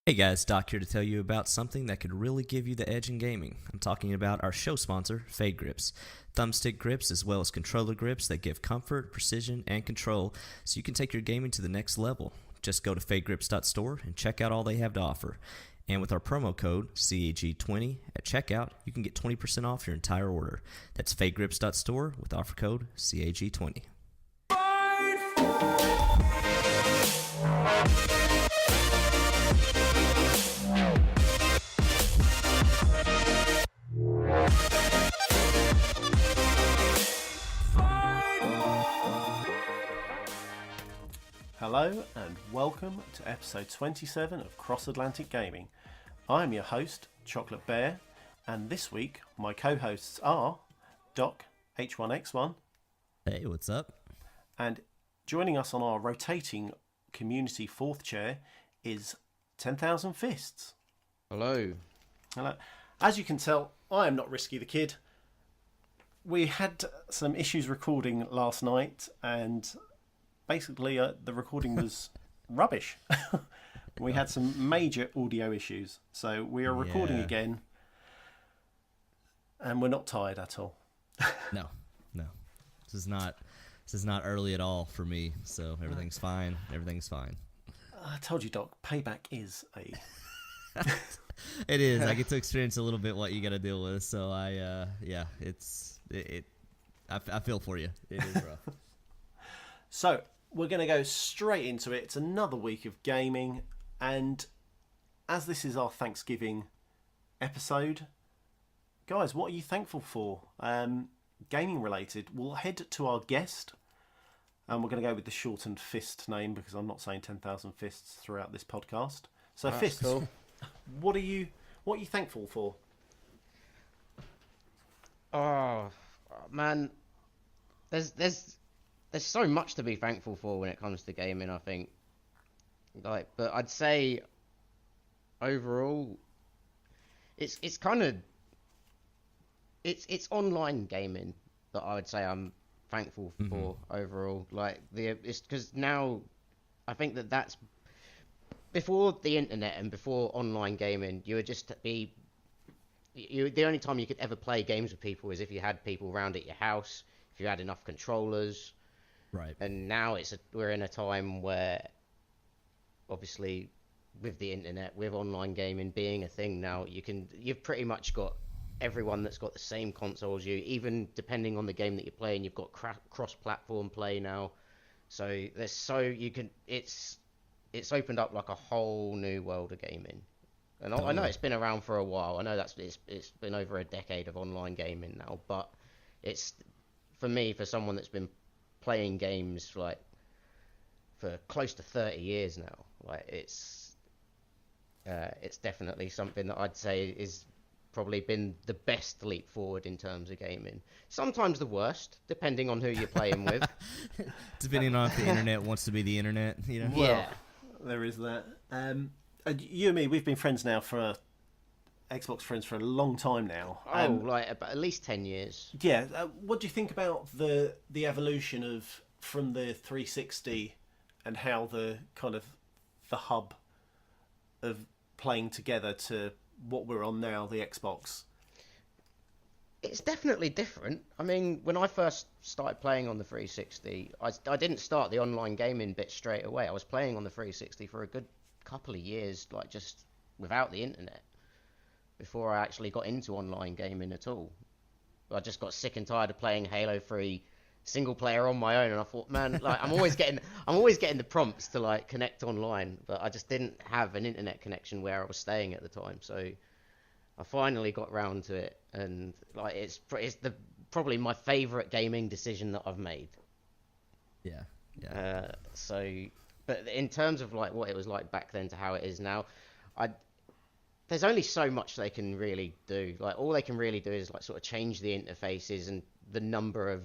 Hey guys, Doc here to tell you about something that could really give you the edge in gaming. I'm talking about our show sponsor, Fade Grips. Thumbstick grips as well as controller grips that give comfort, precision, and control so you can take your gaming to the next level. Just go to fadegrips.store and check out all they have to offer. And with our promo code CAG20 at checkout, you can get 20% off your entire order. That's fadegrips.store with offer code CAG20. Hello and welcome to episode 27 of Cross Atlantic Gaming. I'm your host, Chocolate Bear, and this week my co-hosts are Doc H1X1. Hey, what's up? And joining us on our rotating community fourth chair is 10,000 Fists. Hello. Hello. As you can tell, I am not Risky the Kid. We had some issues recording last night and basically the recording was rubbish. We had some major audio issues, so we are recording again and we're not tired at all. No. This is not early at all for me, so everything's fine. I told you, Doc, payback is a... It is. I get to experience a little bit what you got to deal with, so I feel for you. It is rough. So, we're going to go straight into it. It's another week of gaming, and as this is our Thanksgiving episode, guys, what are you thankful for? Gaming related. We'll head to our guest, and we're going to go with the shortened Fist name because I'm not saying 10,000 Fists throughout this podcast. So, Fist, Cool. what are you thankful for? Oh man, there's so much to be thankful for when it comes to gaming. I think, but I'd say overall, it's kind of it's online gaming that I would say I'm thankful for overall. It's because now I think that's before the internet and before online gaming, you would just be the only time you could ever play games with people is if you had people around at your house, if you had enough controllers. Right. And now we're in a time where, obviously, with the internet, with online gaming being a thing now, you've pretty much got everyone that's got the same console as you. Even depending on the game that you're playing, you've got cross-platform play now. So it's opened up like a whole new world of gaming. And I know it's been around for a while. I know it's been over a decade of online gaming now, but it's for me, for someone that's been playing games like for close to 30 years now, like it's definitely something that I'd say is probably been the best leap forward in terms of gaming. Sometimes the worst, depending on who you're playing with. Depending on if the internet wants to be the internet, you know. Well, Yeah. there is that. You and me, we've been friends now Xbox friends for a long time now. Like about at least 10 years. Yeah, what do you think about the evolution from the 360 and how the kind of the hub of playing together to what we're on now, the Xbox? It's definitely different. I mean, when I first started playing on the 360, I didn't start the online gaming bit straight away. I was playing on the 360 for a good couple of years, like just without the internet, before I actually got into online gaming at all. I just got sick and tired of playing Halo 3 single player on my own, and I thought, man, like I'm always getting the prompts to like connect online, but I just didn't have an internet connection where I was staying at the time. So I finally got round to it, and like it's probably my favorite gaming decision that I've made. Yeah. But in terms of like what it was like back then to how it is now, there's only so much they can really do. Like all they can really do is like sort of change the interfaces and the number of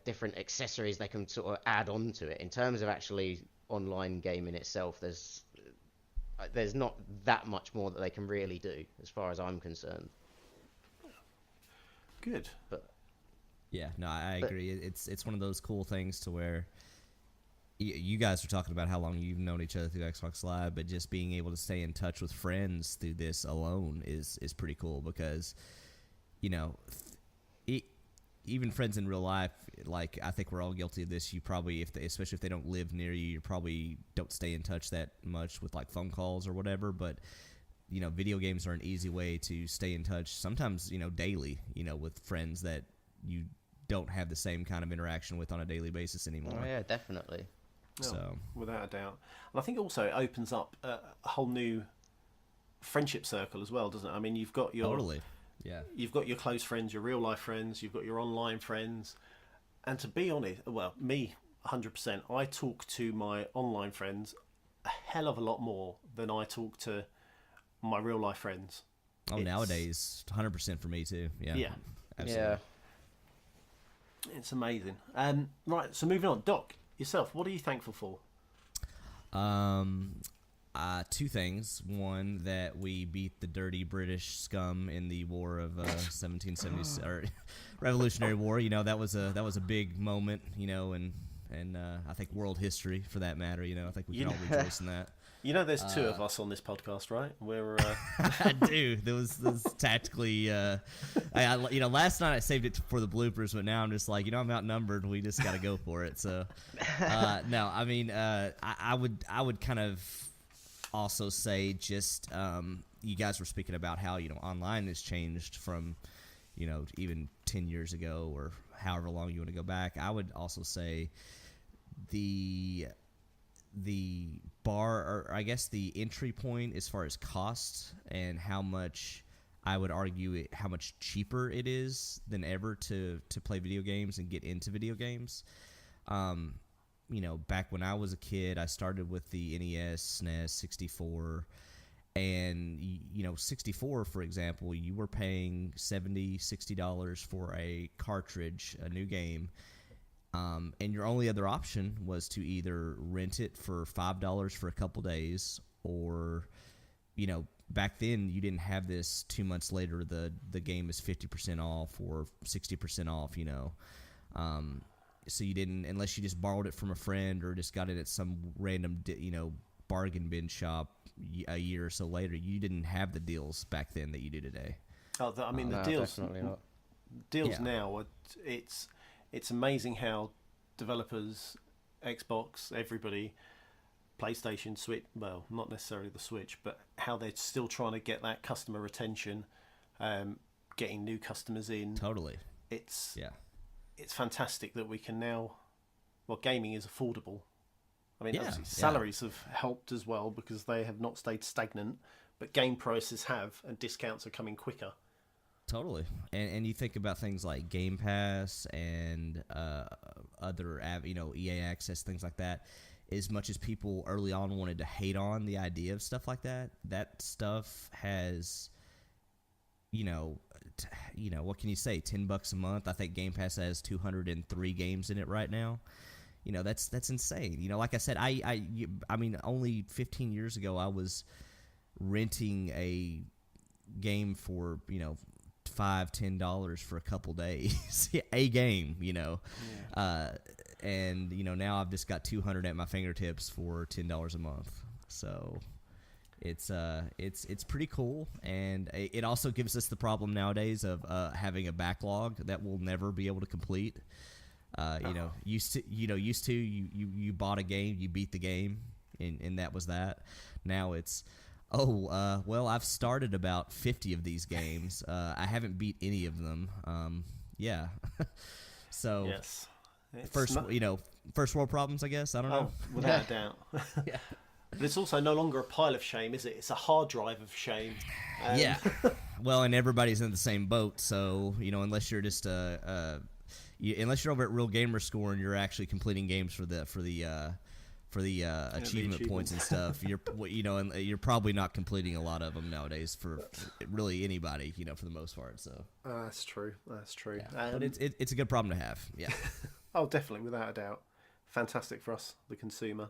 different accessories they can sort of add on to it. In terms of actually online gaming itself, there's not that much more that they can really do as far as I'm concerned. Good. But Yeah, no, I agree. It's one of those cool things to where you guys were talking about how long you've known each other through Xbox Live, but just being able to stay in touch with friends through this alone is pretty cool because, you know, even friends in real life, like I think we're all guilty of this. You probably, especially if they don't live near you, you probably don't stay in touch that much with like phone calls or whatever. But you know, video games are an easy way to stay in touch. Sometimes, you know, daily, you know, with friends that you don't have the same kind of interaction with on a daily basis anymore. Oh yeah, definitely. So without a doubt, and I think also it opens up a whole new friendship circle as well, doesn't it? I mean, you've got your you've got your close friends, your real life friends, you've got your online friends, and to be honest, well, me 100%, I talk to my online friends a hell of a lot more than I talk to my real life friends. Nowadays, 100% for me too. Yeah, absolutely. Yeah. It's amazing. Right, so moving on, Doc. Yourself, what are you thankful for? Two things. One, that we beat the dirty British scum in the War of 1770 or Revolutionary War. You know, that was a big moment. You know, and I think world history for that matter. You know, I think we can all rejoice in that. You know, there's two of us on this podcast, right? We're I do. There was tactically. You know, last night I saved it for the bloopers, but now I'm just like, you know, I'm outnumbered. We just got to go for it. So, no, I mean, I would kind of also say just you guys were speaking about how, you know, online has changed from, you know, even 10 years ago or however long you want to go back. I would also say the bar, or I guess the entry point as far as cost and how much, I would argue how much cheaper it is than ever to play video games and get into video games. You know, back when I was a kid, I started with the NES, SNES, 64, and you know, 64, for example, you were paying $60 for a cartridge, a new game. And your only other option was to either rent it for $5 for a couple days, or, you know, back then you didn't have this 2 months later the game is 50% off or 60% off, you know. So you didn't, unless you just borrowed it from a friend or just got it at some random, you know, bargain bin shop a year or so later, you didn't have the deals back then that you do today. Oh, I mean, the deals now, it's amazing how developers, Xbox, everybody, PlayStation, Switch, well, not necessarily the Switch, but how they're still trying to get that customer retention, getting new customers in. Totally. It's fantastic that we can now, well, gaming is affordable. I mean, obviously salaries have helped as well because they have not stayed stagnant, but game prices have, and discounts are coming quicker. Totally. And you think about things like Game Pass and other, you know, EA Access, things like that. As much as people early on wanted to hate on the idea of stuff like that, that stuff has, you know, what can you say? $10 a month. I think Game Pass has 203 games in it right now. You know, that's insane. You know, like I said, I mean, only 15 years ago I was renting a game for, you know, $5-10 for a couple days. A game, you know. And you know, now I've just got 200 at my fingertips for $10 a month. So it's pretty cool, and it also gives us the problem nowadays of having a backlog that we'll never be able to complete. You know, used to you bought a game, you beat the game, and that was that. Now it's, well, I've started about 50 of these games. I haven't beat any of them. Yeah. So yes. First world problems, I guess. I don't know. Without a doubt. Yeah. But it's also no longer a pile of shame, is it? It's a hard drive of shame. Yeah. Well, and everybody's in the same boat. So, you know, unless you're just unless you're over at Real Gamer Score and you're actually completing games for the achievement points and stuff, and you're probably not completing a lot of them nowadays for really anybody, you know, for the most part. So that's true. Yeah. But it's a good problem to have. Yeah. Oh, definitely, without a doubt. Fantastic for us, the consumer.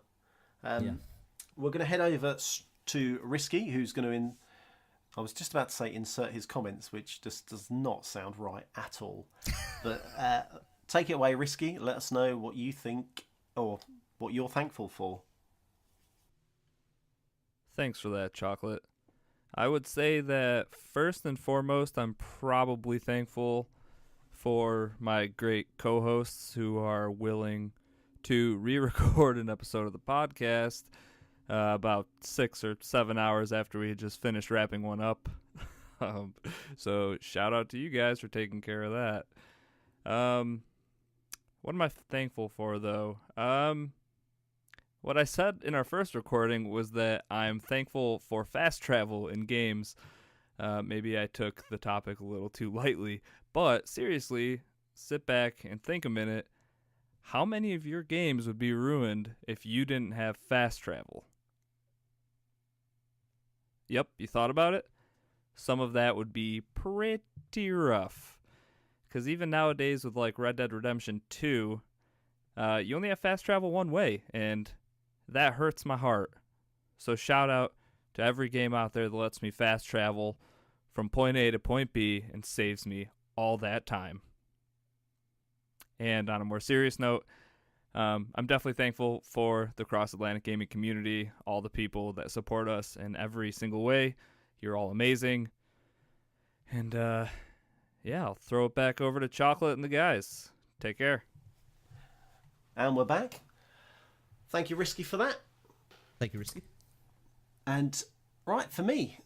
We're going to head over to Risky, who's going to I was just about to say insert his comments, which just does not sound right at all. But take it away, Risky. Let us know what you think, or what you're thankful for. Thanks for that, Chocolate. I would say that first and foremost, I'm probably thankful for my great co-hosts who are willing to re-record an episode of the podcast about 6 or 7 hours after we had just finished wrapping one up. So shout out to you guys for taking care of that. What am I thankful for, though? What I said in our first recording was that I'm thankful for fast travel in games. Maybe I took the topic a little too lightly, but seriously, sit back and think a minute. How many of your games would be ruined if you didn't have fast travel? Yep, you thought about it? Some of that would be pretty rough. Because even nowadays with like Red Dead Redemption 2, you only have fast travel one way, and that hurts my heart. So shout out to every game out there that lets me fast travel from point A to point B and saves me all that time. And on a more serious note, I'm definitely thankful for the Cross-Atlantic gaming community, all the people that support us in every single way. You're all amazing. And, yeah, I'll throw it back over to Chocolate and the guys. Take care. And we're back. Thank you, Risky, for that. Thank you, Risky. And, right, for me,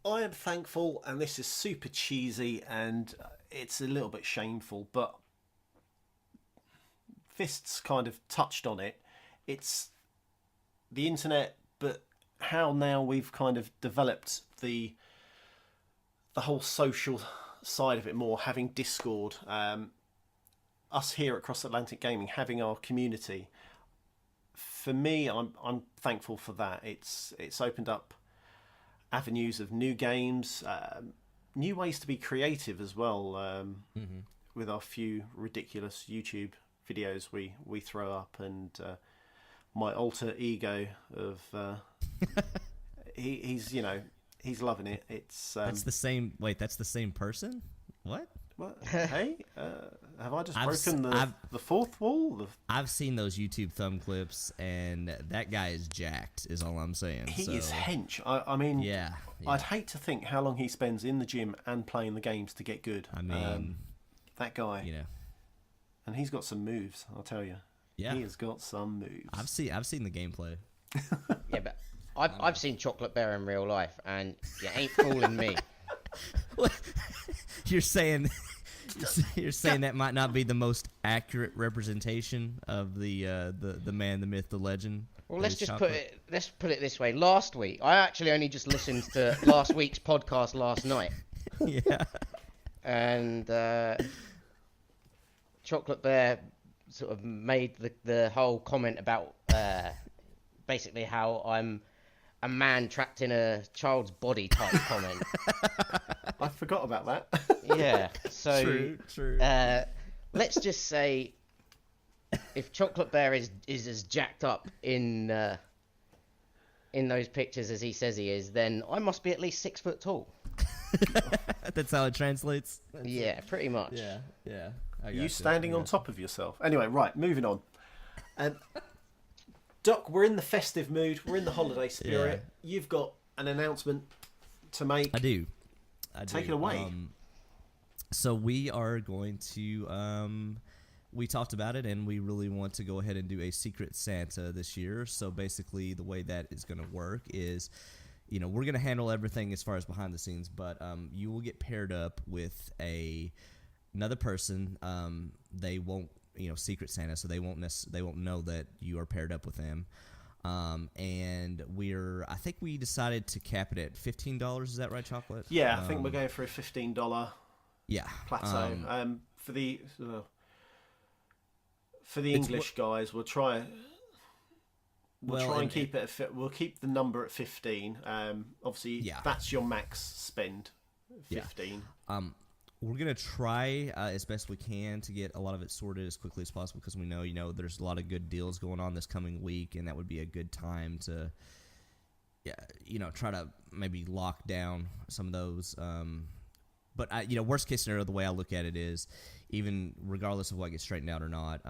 I am thankful, and this is super cheesy, and it's a little bit shameful, but Fists kind of touched on it. It's the internet, but how now we've kind of developed the whole social side of it more, having Discord, us here at Cross Atlantic Gaming having our community. For me, I'm thankful for that. It's opened up avenues of new games, new ways to be creative as well, with our few ridiculous YouTube videos we throw up, and my alter ego of he's loving it. It's that's the same. Wait, that's the same person? What? Hey, have I just broken the fourth wall? I've seen those YouTube thumb clips, and that guy is jacked. Is all I'm saying. He is hench. I mean, yeah. I'd hate to think how long he spends in the gym and playing the games to get good. I mean, that guy. You know. And he's got some moves, I'll tell you. Yeah. He has got some moves. I've seen the gameplay. Yeah, but I've seen Chocolate Bear in real life, and you ain't fooling me. You're saying that might not be the most accurate representation of the man, the myth, the legend. Well, let's put it this way. Last week, I actually only just listened to last week's podcast last night. Yeah. And Chocolate Bear sort of made the whole comment about basically how I'm a man trapped in a child's body type comment. I forgot about that. Yeah. So true. Let's just say if Chocolate Bear is as jacked up in those pictures as he says he is, then I must be at least 6 foot tall. That's how it translates. Yeah, pretty much. Yeah. You standing on top of yourself. Anyway, right, moving on. Doc, we're in the festive mood. We're in the holiday spirit. Yeah. You've got an announcement to make. I do. Take it away. So we are going to... we talked about it, and we really want to go ahead and do a Secret Santa this year. So basically, the way that is going to work is... we're going to handle everything as far as behind the scenes, but you will get paired up with another person. They won't, Secret Santa, so they won't know that you are paired up with them. And I think we decided to cap it at $15. Is that right, Chocolate? Yeah, I think we're going for a $15 plateau. For the English guys, we'll try and keep it at, we'll keep the number at 15. Obviously, that's your max spend, 15. Yeah. We're going to try as best we can to get a lot of it sorted as quickly as possible, because we know, there's a lot of good deals going on this coming week, and that would be a good time to, try to maybe lock down some of those. But, worst case scenario, the way I look at it is, even regardless of what gets straightened out or not,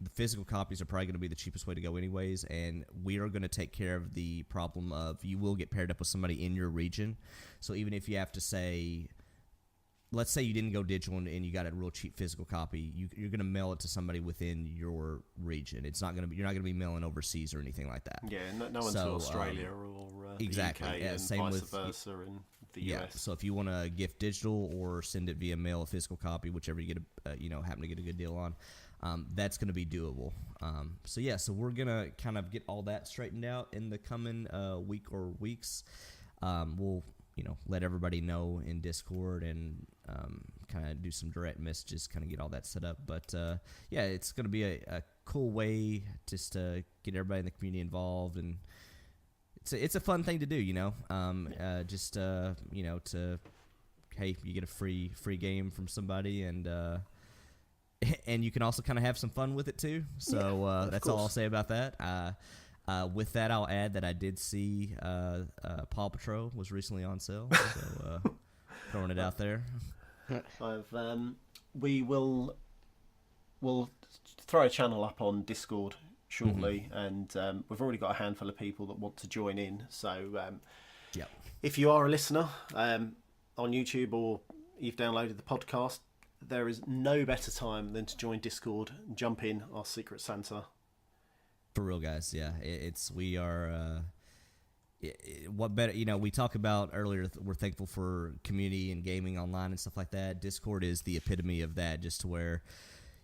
the physical copies are probably going to be the cheapest way to go anyways, and we are going to take care of the problem of you will get paired up with somebody in your region. So even if you have to say, let's say you didn't go digital and you got a real cheap physical copy, you're going to mail it to somebody within your region. It's not going to be, you're not going to be mailing overseas or anything like that. Yeah, no one's So, to Australia or exactly, the UK, yeah, and same vice with- versa in the Yeah. US. So if you want to gift digital or send it via mail, a physical copy, whichever you get, happen to get a good deal on, that's going to be doable. So we're gonna kind of get all that straightened out in the coming week or weeks. We'll let everybody know in Discord and kind of do some direct messages, kind of get all that set up. But it's going to be a cool way just to get everybody in the community involved, and it's a fun thing to do, to hey, you get a free game from somebody, and and you can also kind of have some fun with it too. So that's all I'll say about that. With that, I'll add that I did see Paw Patrol was recently on sale, so throwing it out there. We'll throw a channel up on Discord shortly, and we've already got a handful of people that want to join in. So if you are a listener on YouTube or you've downloaded the podcast, there is no better time than to join Discord and jump in our Secret Santa. For real, guys. Yeah, we are. What better? We talk about earlier. We're thankful for community and gaming online and stuff like that. Discord is the epitome of that. Just to where,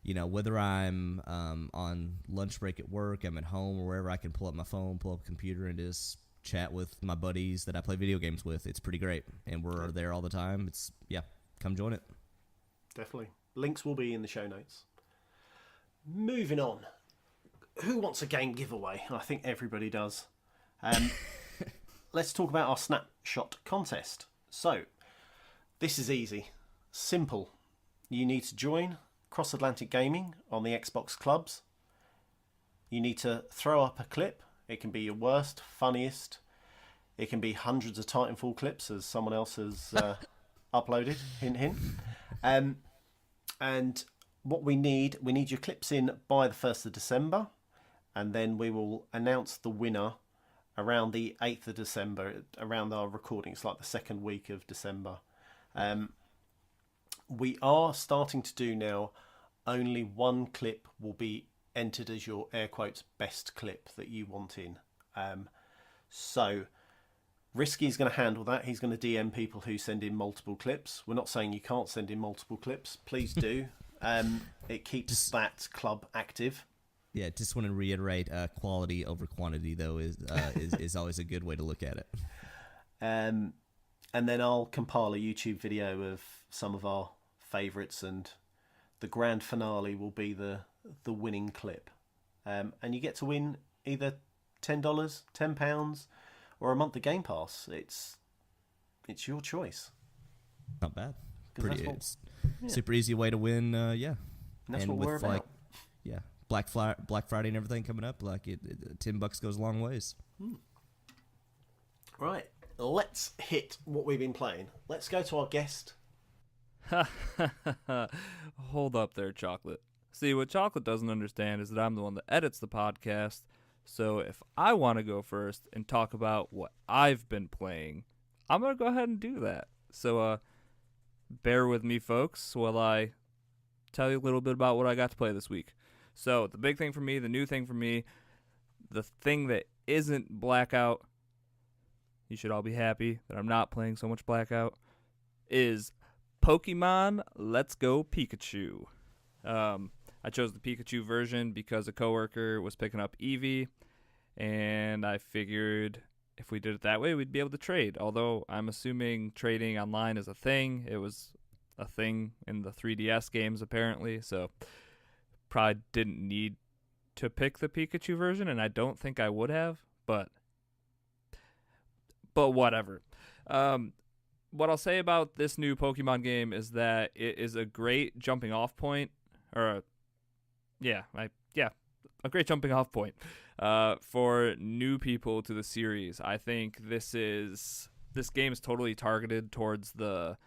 whether I'm on lunch break at work, I'm at home, or wherever, I can pull up my phone, pull up a computer, and just chat with my buddies that I play video games with. It's pretty great, and we're there all the time. Come join it. Definitely. Links will be in the show notes. Moving on. Who wants a game giveaway? I think everybody does. Let's talk about our snapshot contest. So, this is easy. Simple. You need to join Cross Atlantic Gaming on the Xbox clubs. You need to throw up a clip. It can be your worst, funniest. It can be hundreds of Titanfall clips, as someone else has uploaded. Hint, hint. And what we need your clips in by the 1st of December, and then we will announce the winner around the 8th of December, around our recording. It's like the second week of December. We are starting to do now, only one clip will be entered as your air quotes best clip that you want in. So Risky's going to handle that. He's going to DM people who send in multiple clips. We're not saying you can't send in multiple clips. Please do. It keeps that club active. Yeah, just want to reiterate, quality over quantity, though, is always a good way to look at it. And then I'll compile a YouTube video of some of our favourites, and the grand finale will be the winning clip. And you get to win either $10, £10, or a month of Game Pass. It's your choice. Not bad. 'Cause Pretty. that's It's super easy way to win. That's and what with we're about. Black Friday and everything coming up, $10 goes a long ways. Right, let's hit what we've been playing. Let's go to our guest. Hold up there, Chocolate. See, what Chocolate doesn't understand is that I'm the one that edits the podcast. So if I want to go first and talk about what I've been playing, I'm going to go ahead and do that. So bear with me, folks, while I tell you a little bit about what I got to play this week. So the big thing for me, the new thing for me, the thing that isn't Blackout, you should all be happy that I'm not playing so much Blackout, is Pokemon Let's Go Pikachu. I chose the Pikachu version because a coworker was picking up Eevee, and I figured if we did it that way, we'd be able to trade. Although I'm assuming trading online is a thing. It was a thing in the 3DS games, apparently, so probably didn't need to pick the Pikachu version, and I don't think I would have, but whatever. What I'll say about this new Pokemon game is that it is a great jumping off point, or a great jumping off point for new people to the series. I think this game is totally targeted towards the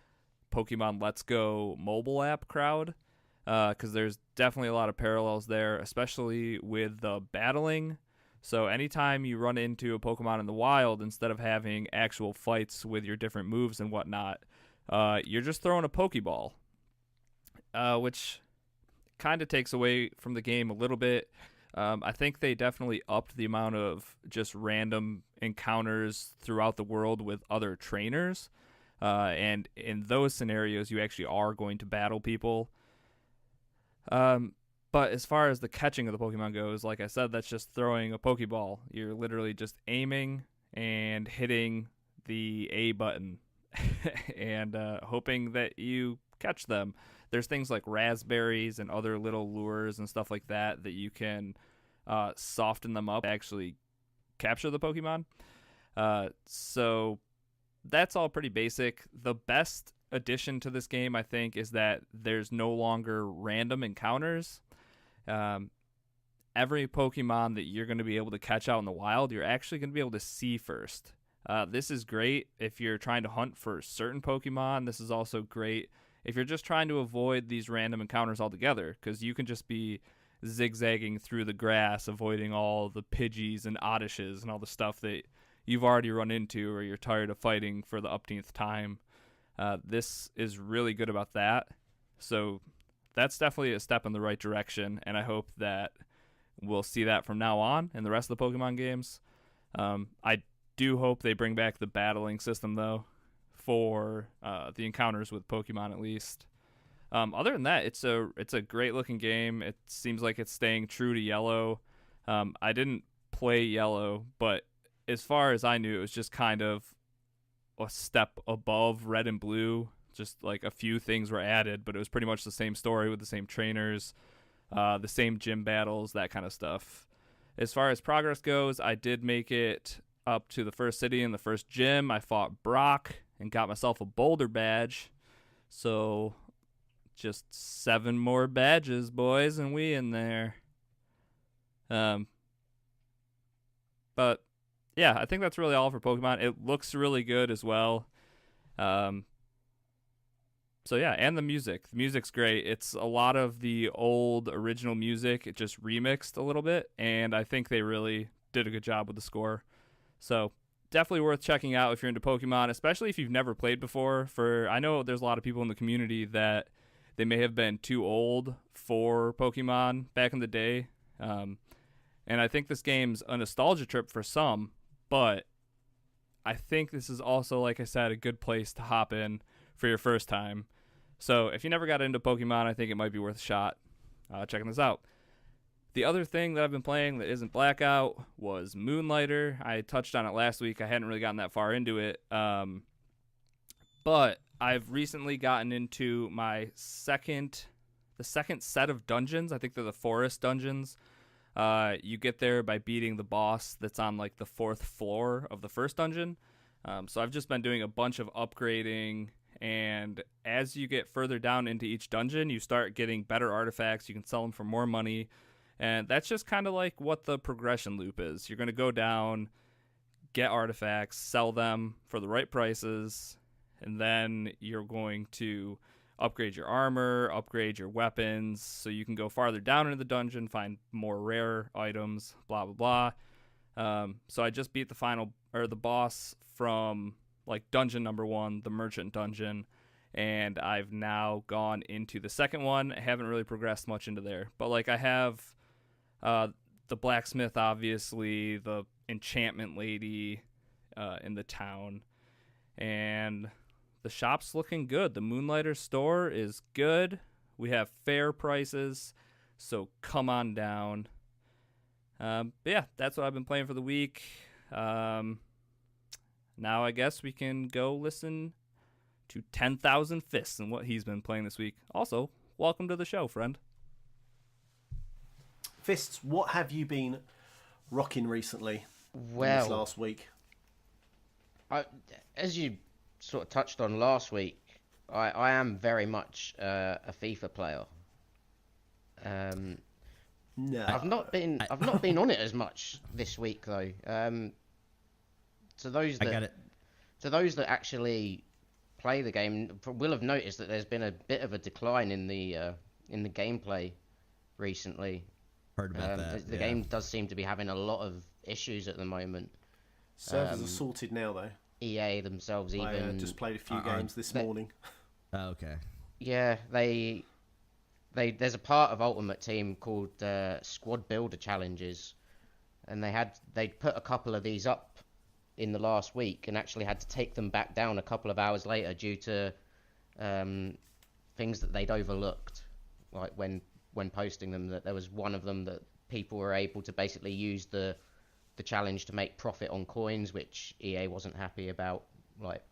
Pokemon Let's Go mobile app crowd. because there's definitely a lot of parallels there, especially with the battling. So anytime you run into a Pokemon in the wild, instead of having actual fights with your different moves and whatnot, you're just throwing a Pokeball, which kind of takes away from the game a little bit. I think they definitely upped the amount of just random encounters throughout the world with other trainers. And in those scenarios, you actually are going to battle people. But as far as the catching of the Pokemon goes, like I said, that's just throwing a Pokeball. You're literally just aiming and hitting the A button and hoping that you catch them. There's things like raspberries and other little lures and stuff like that that you can soften them up, actually capture the Pokemon. So that's all pretty basic. The best addition to this game, I think, is that there's no longer random encounters. Every Pokemon that you're going to be able to catch out in the wild, you're actually going to be able to see first. This is great if you're trying to hunt for certain Pokemon. This is also great if you're just trying to avoid these random encounters altogether, because you can just be zigzagging through the grass, avoiding all the Pidgeys and Oddishes and all the stuff that you've already run into or you're tired of fighting for the upteenth time. This is really good about that. So that's definitely a step in the right direction, and I hope that we'll see that from now on in the rest of the Pokemon games. I do hope they bring back the battling system, though, for the encounters with Pokemon at least. Other than that, it's a great-looking game. It seems like it's staying true to Yellow. I didn't play Yellow, but as far as I knew, it was just kind of a step above Red and Blue. Just like a few things were added, but it was pretty much the same story with the same trainers, the same gym battles, that kind of stuff. As far as progress goes, I did make it up to the first city and the first gym. I fought Brock and got myself a Boulder badge. So just 7 more badges, boys, and we in there. But yeah, I think that's really all for Pokemon. It looks really good as well. So yeah, and the music. The music's great. It's a lot of the old original music. It just remixed a little bit, and I think they really did a good job with the score. So definitely worth checking out if you're into Pokemon, especially if you've never played before. I know there's a lot of people in the community that they may have been too old for Pokemon back in the day. And I think this game's a nostalgia trip for some, but I think this is also, like I said, a good place to hop in for your first time. So if you never got into Pokemon, I think it might be worth a shot checking this out. The other thing that I've been playing that isn't Blackout was Moonlighter. I touched on it last week. I hadn't really gotten that far into it. But I've recently gotten into the second set of dungeons. I think they're the forest dungeons. You get there by beating the boss that's on like the 4th floor of the first dungeon. So I've just been doing a bunch of upgrading, and as you get further down into each dungeon, you start getting better artifacts. You can sell them for more money, and that's just kind of like what the progression loop is. You're going to go down, get artifacts, sell them for the right prices, and then you're going to upgrade your armor, upgrade your weapons, so you can go farther down into the dungeon, find more rare items, blah, blah, blah. So I just beat the boss from like dungeon number 1, the merchant dungeon, and I've now gone into the second one. I haven't really progressed much into there, but like I have the blacksmith, obviously, the enchantment lady in the town, and the shop's looking good. The Moonlighter store is good. We have fair prices, so come on down. But yeah, that's what I've been playing for the week. Now I guess we can go listen to 10,000 Fists and what he's been playing this week. Also, welcome to the show, friend. Fists, what have you been rocking recently in Well, this last week? as you sort of touched on last week, I am very much a FIFA player. No. I've not been on it as much this week though. To those that actually play the game will have noticed that there's been a bit of a decline in the in the gameplay recently. Heard about that. The game does seem to be having a lot of issues at the moment. Servers are sorted now, though. EA themselves I even just played a few games this morning. Oh, okay. Yeah, there's a part of Ultimate Team called Squad Builder Challenges, and they'd put a couple of these up in the last week and actually had to take them back down a couple of hours later due to things that they'd overlooked, like when posting them. That there was one of them that people were able to basically use the challenge to make profit on coins, which EA wasn't happy about. Like,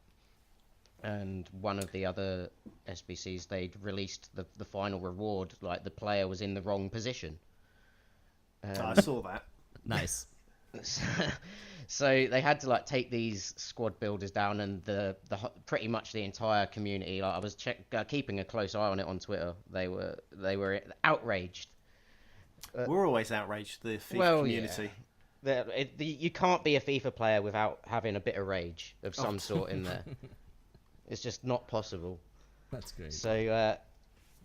and one of the other SBCs, they'd released the final reward, like the player was in the wrong position. I saw that. Nice. So they had to like take these squad builders down, and the pretty much the entire community. Like I was keeping a close eye on it on Twitter. They were outraged. We're always outraged, the FIFA community. Yeah. You can't be a FIFA player without having a bit of rage of some sort in there. It's just not possible. That's great. So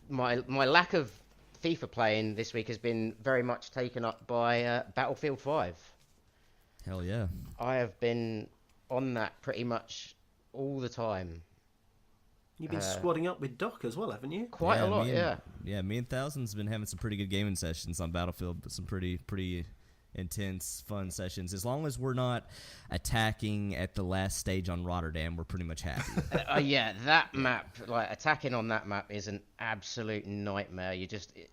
my lack of FIFA playing this week has been very much taken up by Battlefield 5. Hell yeah. I have been on that pretty much all the time. You've been squadding up with Doc as well, haven't you? Quite a lot, yeah. Yeah, me and Thousand's been having some pretty good gaming sessions on Battlefield, but some pretty intense, fun sessions. As long as we're not attacking at the last stage on Rotterdam, we're pretty much happy. Yeah, that map, like attacking on that map is an absolute nightmare.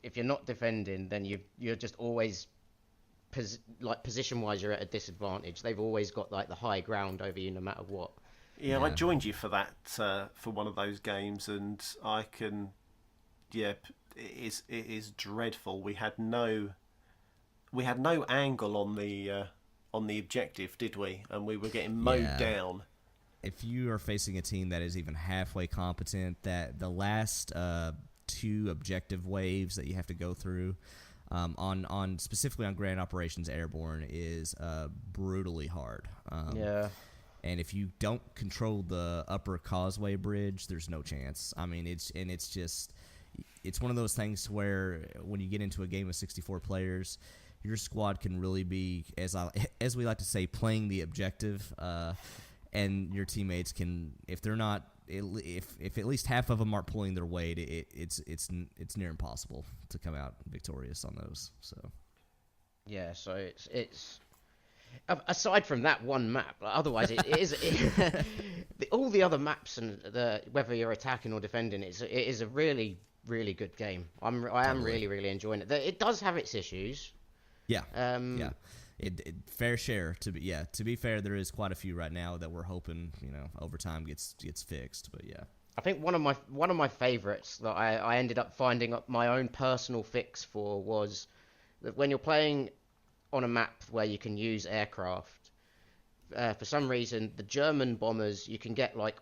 If you're not defending, then you're just always position-wise you're at a disadvantage. They've always got like the high ground over you no matter what. Yeah, I joined you for that for one of those games, and I can. Yeah, it is dreadful. We had no angle on the objective, did we? And we were getting mowed down. If you are facing a team that is even halfway competent, that the last 2 objective waves that you have to go through on specifically on Grand Operations Airborne is brutally hard. And if you don't control the upper causeway bridge, there's no chance. I mean, it's one of those things where when you get into a game of 64 players, your squad can really be, as we like to say, playing the objective, and your teammates can, if they're not, if at least half of them aren't pulling their weight, it's near impossible to come out victorious on those. So yeah, so it's aside from that one map, otherwise it is all the other maps and whether you're attacking or defending, it is a really really good game. I am really really enjoying it. It does have its issues. Yeah. Fair share. To be fair, there is quite a few right now that we're hoping over time gets fixed. But yeah, I think one of my favorites that I ended up finding up my own personal fix for was that when you're playing on a map where you can use aircraft, for some reason the German bombers, you can get like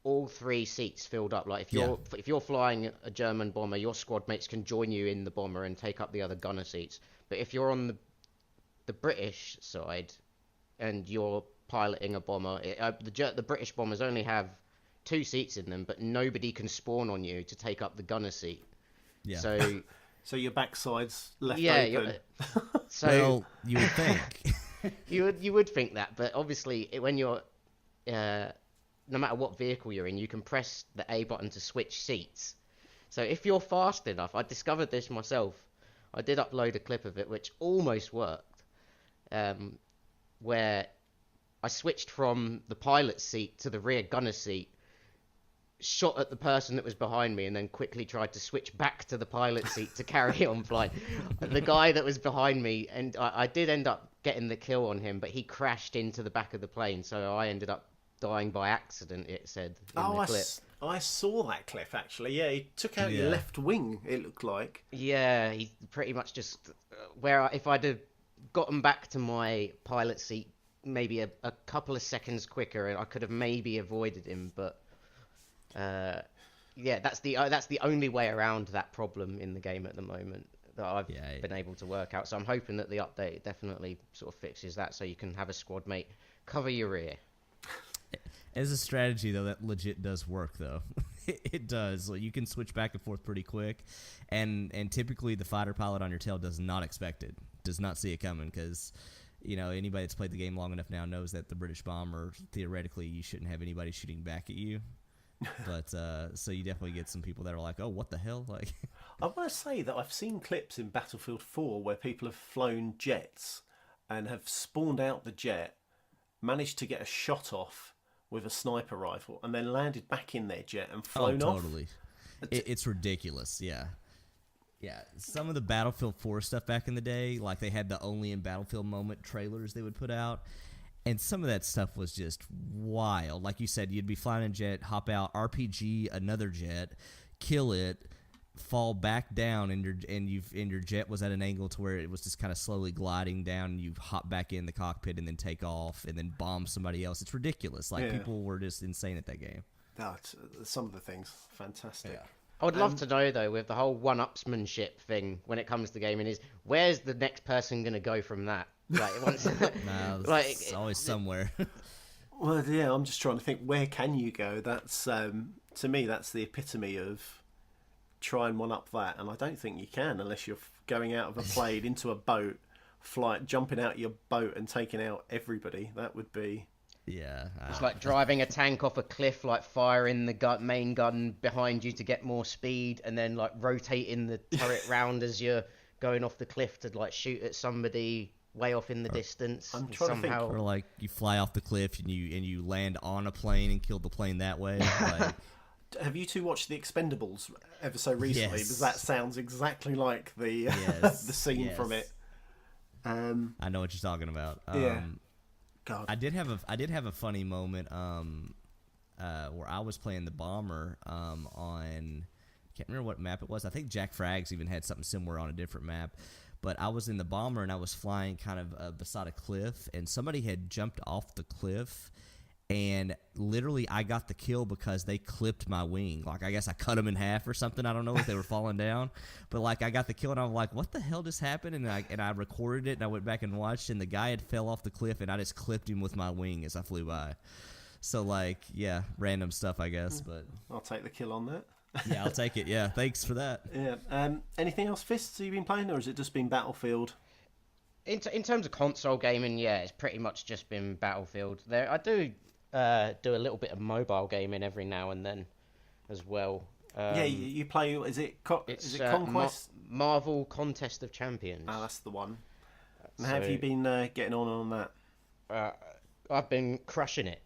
all 3 seats filled up. Like if you're flying a German bomber, your squad mates can join you in the bomber and take up the other gunner seats. But if you're on the British side and you're piloting a bomber, the British bombers only have 2 seats in them, but nobody can spawn on you to take up the gunner seat. Yeah. So your backside's left open. Yeah. Well, you would think. you would think that, but obviously when you're no matter what vehicle you're in, you can press the A button to switch seats. So if you're fast enough, I discovered this myself. I did upload a clip of it, which almost worked, where I switched from the pilot's seat to the rear gunner seat, shot at the person that was behind me, and then quickly tried to switch back to the pilot's seat to carry on flying. The guy that was behind me, and I did end up getting the kill on him, but he crashed into the back of the plane, so I ended up dying by accident, it said in the clip. I saw that clip, actually. Yeah, he took out your left wing, it looked like. Yeah, he pretty much just... if I'd have gotten back to my pilot seat maybe a couple of seconds quicker, I could have maybe avoided him, but... that's the only way around that problem in the game at the moment that I've been able to work out. So I'm hoping that the update definitely sort of fixes that, so you can have a squad mate cover your rear. As a strategy, though, that legit does work, though. It does. Like, you can switch back and forth pretty quick, and typically the fighter pilot on your tail does not expect it, does not see it coming, because anybody that's played the game long enough now knows that the British bomber, theoretically, you shouldn't have anybody shooting back at you. But so you definitely get some people that are like, "Oh, what the hell?" Like, I want to say that I've seen clips in Battlefield 4 where people have flown jets and have spawned out the jet, managed to get a shot off with a sniper rifle, and then landed back in their jet and flown off. Totally. It's ridiculous. Yeah. Some of the Battlefield 4 stuff back in the day, like they had the Only in Battlefield moment trailers they would put out. And some of that stuff was just wild. Like you said, you'd be flying a jet, hop out, RPG another jet, kill it, fall back down, and your jet was at an angle to where it was just kind of slowly gliding down, and you hop back in the cockpit and then take off and then bomb somebody else. It's ridiculous. Like, people were just insane at that game. Some of the things, fantastic. Yeah. I would love to know, though, with the whole one-upsmanship thing when it comes to gaming, is where's the next person going to go from that? Like, once, it's always somewhere. Well, yeah, I'm just trying to think, where can you go? That's to me, that's the epitome of try and one-up that, and I don't think you can unless you're going out of a plane into a boat, jumping out of your boat and taking out everybody. That would be... Yeah. It's like driving a tank off a cliff, like firing the main gun behind you to get more speed, and then like rotating the turret round as you're going off the cliff to like shoot at somebody way off in the distance. I'm trying to think. Or like you fly off the cliff and you land on a plane and kill the plane that way. Like... Have you two watched The Expendables ever so recently? Yes. Because that sounds exactly like the the scene from it. I know what you're talking about. Yeah. God. I did have a funny moment where I was playing the bomber on, I can't remember what map it was. I think Jack Frags even had something similar on a different map. But I was in the bomber and I was flying kind of beside a cliff, and somebody had jumped off the cliff, and literally I got the kill because they clipped my wing. Like, I guess I cut them in half or something. I don't know if they were falling down, but like I got the kill and I'm like, what the hell just happened? And I recorded it and I went back and watched, and the guy had fell off the cliff and I just clipped him with my wing as I flew by. So like, yeah, random stuff, I guess, but I'll take the kill on that. Yeah, I'll take it. Yeah, thanks for that. Yeah. Anything else, Fists, you've been playing, or has it just been Battlefield? In terms of console gaming, yeah, it's pretty much just been Battlefield. I do a little bit of mobile gaming every now and then as well. Yeah, you play. Is it Conquest? Marvel Contest of Champions. Ah, that's the one. And how have you been getting on that? I've been crushing it.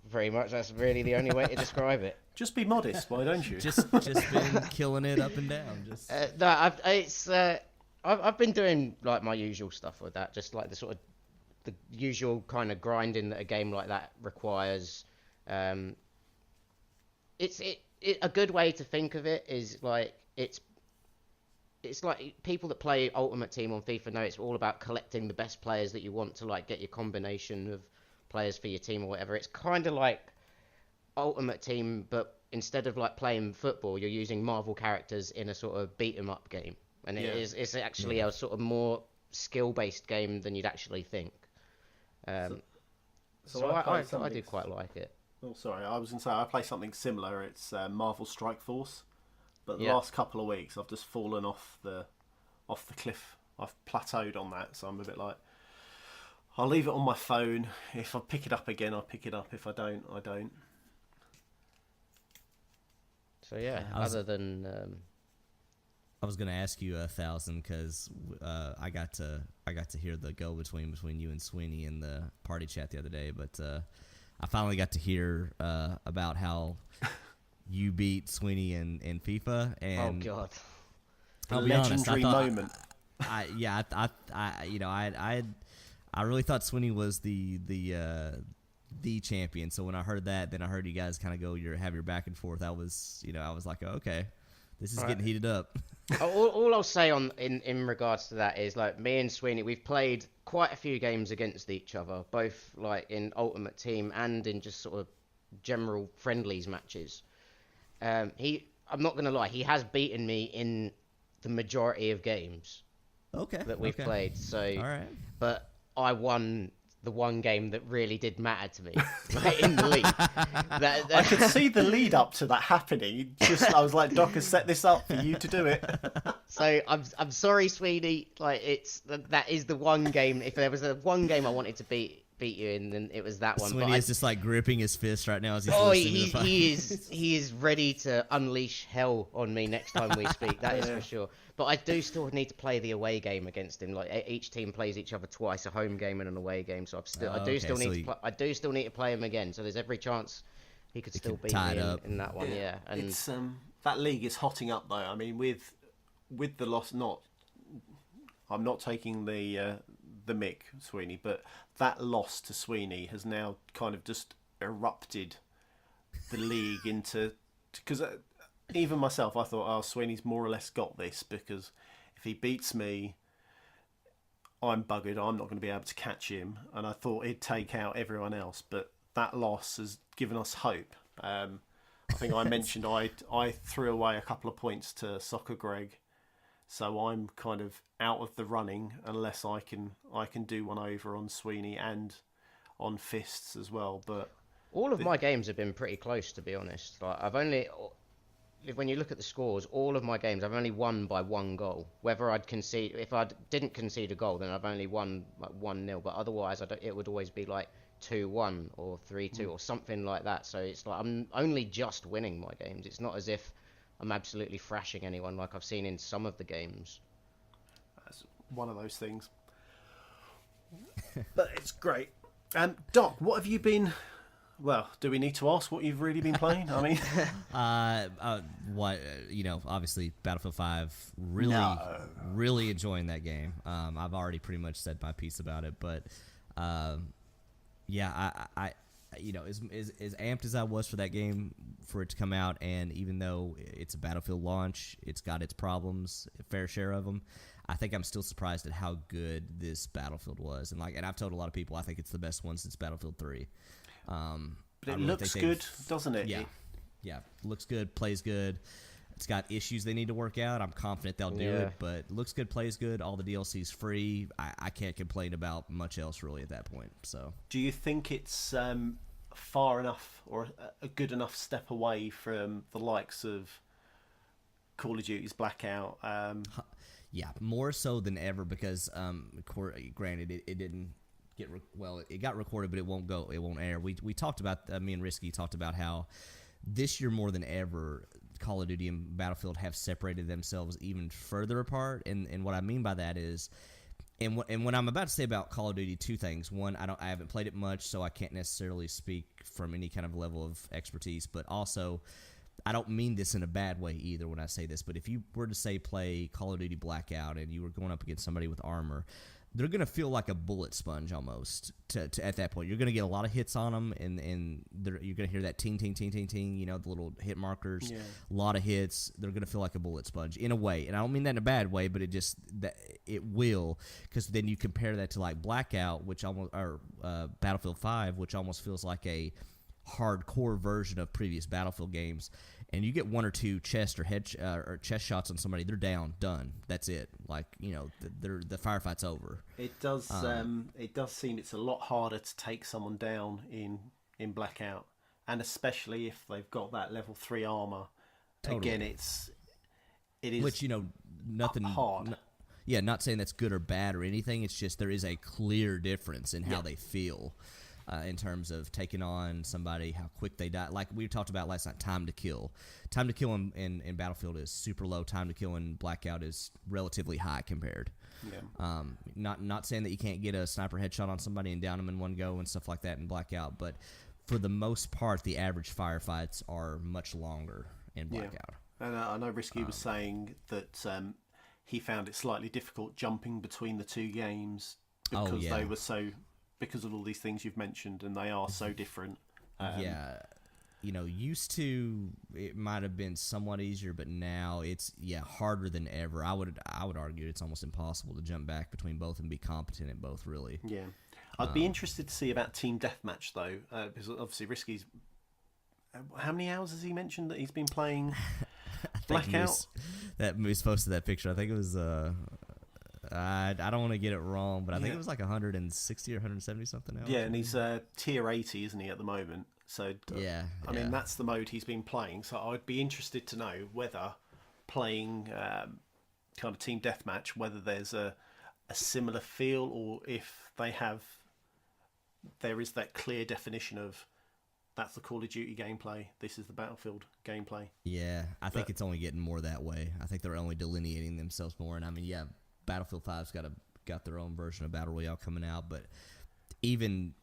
Very much. That's really the only way to describe it. Just be modest, why don't you? Just been killing it up and down. Just I've been doing like my usual stuff with that, just like the usual kind of grinding that a game like that requires. It's a good way to think of it is like it's like people that play Ultimate Team on FIFA know it's all about collecting the best players that you want to like get your combination of players for your team or whatever. It's kind of like Ultimate Team, but instead of like playing football, you're using Marvel characters in a sort of beat 'em up game, and it's actually a sort of more skill based game than you'd actually think. So I do quite like it. Oh, sorry, I was going to say I play something similar. It's Marvel Strike Force, but the last couple of weeks I've just fallen off the cliff. I've plateaued on that, so I'm a bit like, I'll leave it on my phone. If I pick it up again, I'll pick it up. If I don't, I don't. So yeah, other than I was gonna ask you 1,000 because I got to hear the go between you and Sweeney in the party chat the other day, but I finally got to hear about how you beat Sweeney in FIFA. And oh god, I'll be honest, moment. I really thought Sweeney was the champion. So when I heard that, then I heard you guys kind of have your back and forth. I was like, oh, okay, this is getting heated up. all I'll say in regards to that is like me and Sweeney, we've played quite a few games against each other, both like in Ultimate Team and in just sort of general friendlies matches. I'm not gonna lie, he has beaten me in the majority of games. Okay. That we've played. So, all right. But I won the one game that really did matter to me, like, in the league. I could see the lead up to that happening. I was like, Doc has set this up for you to do it. So I'm sorry, Sweeney. Like, that is the one game. If there was a one game I wanted to beat you in, then it was that one. Sweeney is just like gripping his fist right now as he's listening to the fight. he is ready to unleash hell on me next time we speak. That is for sure. But I do still need to play the away game against him. Like, each team plays each other twice, a home game and an away game. So I do still need to play him again. So there's every chance he could still beat me in that one. Yeah, and it's that league is hotting up though. I mean, with the loss, I'm not taking the mick, Sweeney, but that loss to Sweeney has now kind of just erupted the league into, because even myself, I thought, oh, Sweeney's more or less got this, because if he beats me, I'm buggered. I'm not going to be able to catch him, and I thought he'd take out everyone else. But that loss has given us hope. I think I mentioned I threw away a couple of points to Soccer Greg, so I'm kind of out of the running unless I can do one over on Sweeney and on Fists as well. But all of my games have been pretty close, to be honest. Like, when you look at the scores, all of my games I've only won by one goal. Whether if I didn't concede a goal, then I've only won like 1-0. But otherwise, it would always be like 2-1 or 3-2 or something like that. So it's like I'm only just winning my games. It's not as if I'm absolutely thrashing anyone like I've seen in some of the games. That's one of those things. But it's great. Doc, what have you been... Well, do we need to ask what you've really been playing? I mean... obviously Battlefield 5, really enjoying that game. I've already pretty much said my piece about it, but I as amped as I was for that game, for it to come out, and even though it's a Battlefield launch, it's got its problems, a fair share of them. I think I'm still surprised at how good this Battlefield was, and I've told a lot of people I think it's the best one since Battlefield 3. But it looks good, doesn't it? Yeah, looks good, plays good. It's got issues they need to work out. I'm confident they'll do it, but looks good, plays good. All the DLC's free. I can't complain about much else really at that point. So, do you think it's far enough or a good enough step away from the likes of Call of Duty's Blackout? Yeah, more so than ever, because granted, it didn't get it got recorded, but it won't air. We talked about me and Risky talked about how this year more than ever, Call of Duty and Battlefield have separated themselves even further apart, and what I mean by that is, and when I'm about to say about Call of Duty, two things. One, I haven't played it much, so I can't necessarily speak from any kind of level of expertise, but also I don't mean this in a bad way either when I say this, but if you were to say play Call of Duty Blackout and you were going up against somebody with armor, they're going to feel like a bullet sponge almost at that point. You're going to get a lot of hits on them, and you're going to hear that ting, ting, ting, ting, ting, the little hit markers, a lot of hits. They're going to feel like a bullet sponge in a way. And I don't mean that in a bad way, but it will, because then you compare that to like Blackout, or Battlefield 5, which almost feels like a hardcore version of previous Battlefield games, and you get one or two chest or head or chest shots on somebody, they're down, done. That's it. Like, the firefight's over. It does. It does seem it's a lot harder to take someone down in Blackout, and especially if they've got that level 3 armor. Totally. Again, it is which nothing hard. Not saying that's good or bad or anything. It's just there is a clear difference in how they feel. In terms of taking on somebody, how quick they die. Like we talked about last night, time to kill. Time to kill in Battlefield is super low. Time to kill in Blackout is relatively high compared. Yeah. Not saying that you can't get a sniper headshot on somebody and down them in one go and stuff like that in Blackout, but for the most part, the average firefights are much longer in Blackout. Yeah. And I know Risky was saying that he found it slightly difficult jumping between the two games because they were so... because of all these things you've mentioned, and they are so different. Used to it might have been somewhat easier, but now it's harder than ever. I would argue it's almost impossible to jump back between both and be competent at both, really. Yeah, I'd be interested to see about Team Deathmatch though, because obviously Risky's. How many hours has he mentioned that he's been playing Blackout? That Moose posted that picture. I think it was I don't want to get it wrong, but I think Yeah. it was like 160 or 170 something else. Yeah, and he's tier 80, isn't he, at the moment? So Yeah, I mean, that's the mode he's been playing. So I'd be interested to know whether playing kind of team deathmatch, whether there's a similar feel, or if there is that clear definition of that's the Call of Duty gameplay, this is the Battlefield gameplay. Yeah, I think it's only getting more that way. I think they're only delineating themselves more. And I mean, yeah, Battlefield 5's got their own version of Battle Royale coming out, but even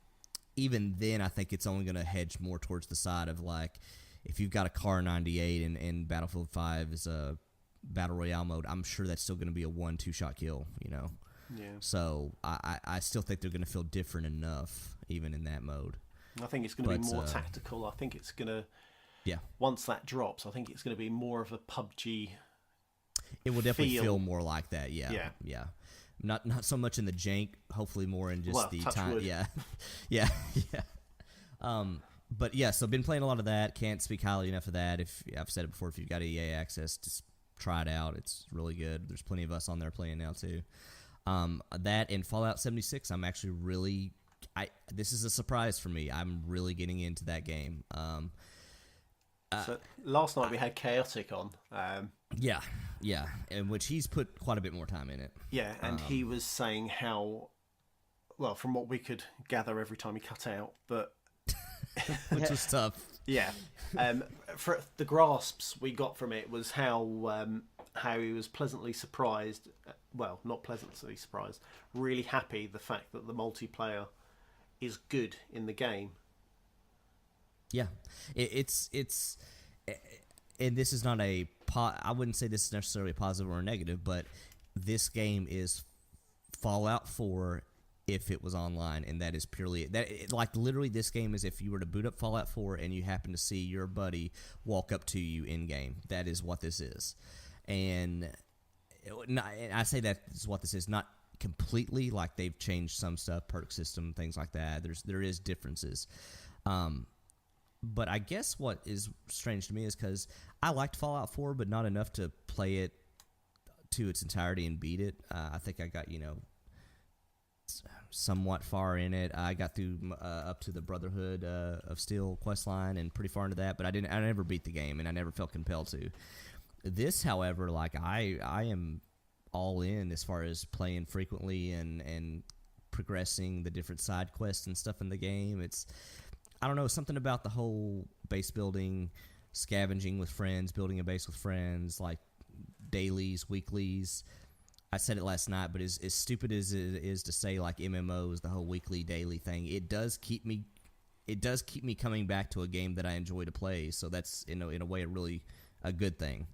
then, I think it's only going to hedge more towards the side of like, if you've got a Car 98 and Battlefield 5 is a Battle Royale mode, I'm sure that's still going to be a 1-2 shot kill, you know? Yeah. So I still think they're going to feel different enough even in that mode. I think it's going to be But, more tactical. I think it's going to, Yeah. once that drops, I think it's going to be more of a PUBG. It will definitely feel. feel more like that, yeah. Yeah. Not so much in the jank, hopefully more in just Well, the touch time. wood. Yeah. Yeah. But yeah, so I've been playing a lot of that. Can't speak highly enough of that. If I've said it before, if you've got EA access, just try it out. It's really good. There's plenty of us on there playing now too. That and Fallout 76, I'm actually really this is a surprise for me. I'm really getting into that game. So last night we had Chaotic on. Yeah, in which he's put quite a bit more time in it. Yeah, and he was saying how, well, from what we could gather every time he cut out, but Which was tough. yeah, for the grasps we got from it was how he was pleasantly surprised. Well, not pleasantly surprised, really happy the fact that the multiplayer is good in the game. Yeah, it's and this is not a I wouldn't say this is necessarily a positive or a negative, but this game is Fallout 4 if it was online, and that is purely that. Like literally, this game is if you were to boot up Fallout 4 and you happen to see your buddy walk up to you in game. That is what this is, and I say that is what this is. Not completely, like they've changed some stuff, perk system, things like that. There is differences. But I guess what is strange to me is because I liked Fallout 4, but not enough to play it to its entirety and beat it. I think I got, somewhat far in it. I got through up to the Brotherhood of Steel questline and pretty far into that, but I never beat the game, and I never felt compelled to. This, however, like I am all in as far as playing frequently and progressing the different side quests and stuff in the game. It's, I don't know, something about the whole base building, scavenging with friends, building a base with friends, like dailies, weeklies. I said it last night, but as stupid as it is to say like MMOs, the whole weekly, daily thing, it does keep me coming back to a game that I enjoy to play. So that's in a way really a good thing.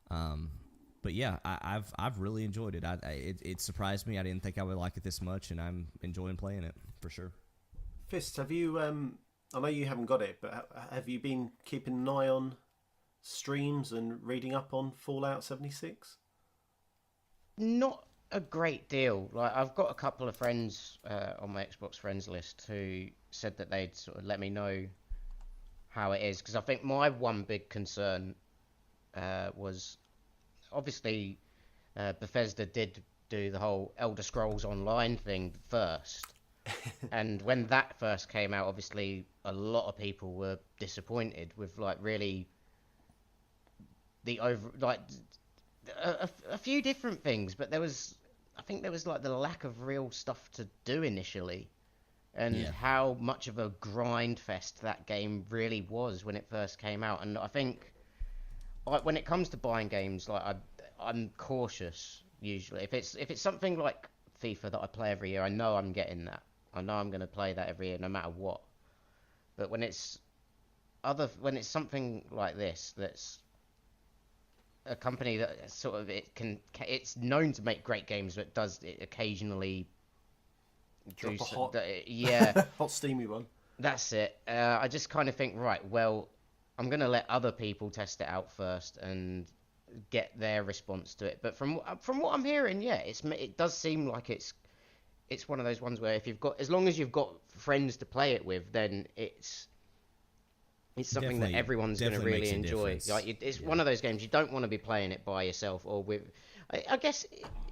But yeah, I've really enjoyed it. It surprised me. I didn't think I would like it this much, and I'm enjoying playing it for sure. Fist, have you? I know you haven't got it, but have you been keeping an eye on streams and reading up on Fallout 76? Not a great deal. Like I've got a couple of friends on my Xbox friends list who said that they'd sort of let me know how it is, because I think my one big concern was obviously Bethesda did do the whole Elder Scrolls Online thing first. And when that first came out, obviously a lot of people were disappointed with like really a few different things, but I think there was like the lack of real stuff to do initially, and how much of a grind fest that game really was when it first came out. And I think when it comes to buying games, like I'm cautious usually. If it's something like FIFA that I play every year, I know I'm getting that. I know I'm going to play that every year, no matter what. But when it's something like this, that's a company that sort of it's known to make great games, but does it occasionally Drop do a hot, hot steamy one. That's it. I just kind of think, right, well, I'm going to let other people test it out first and get their response to it. But from what I'm hearing, it does seem like it's one of those ones where as long as you've got friends to play it with, then it's something that everyone's going to really enjoy. Like it's one of those games you don't want to be playing it by yourself or with. I guess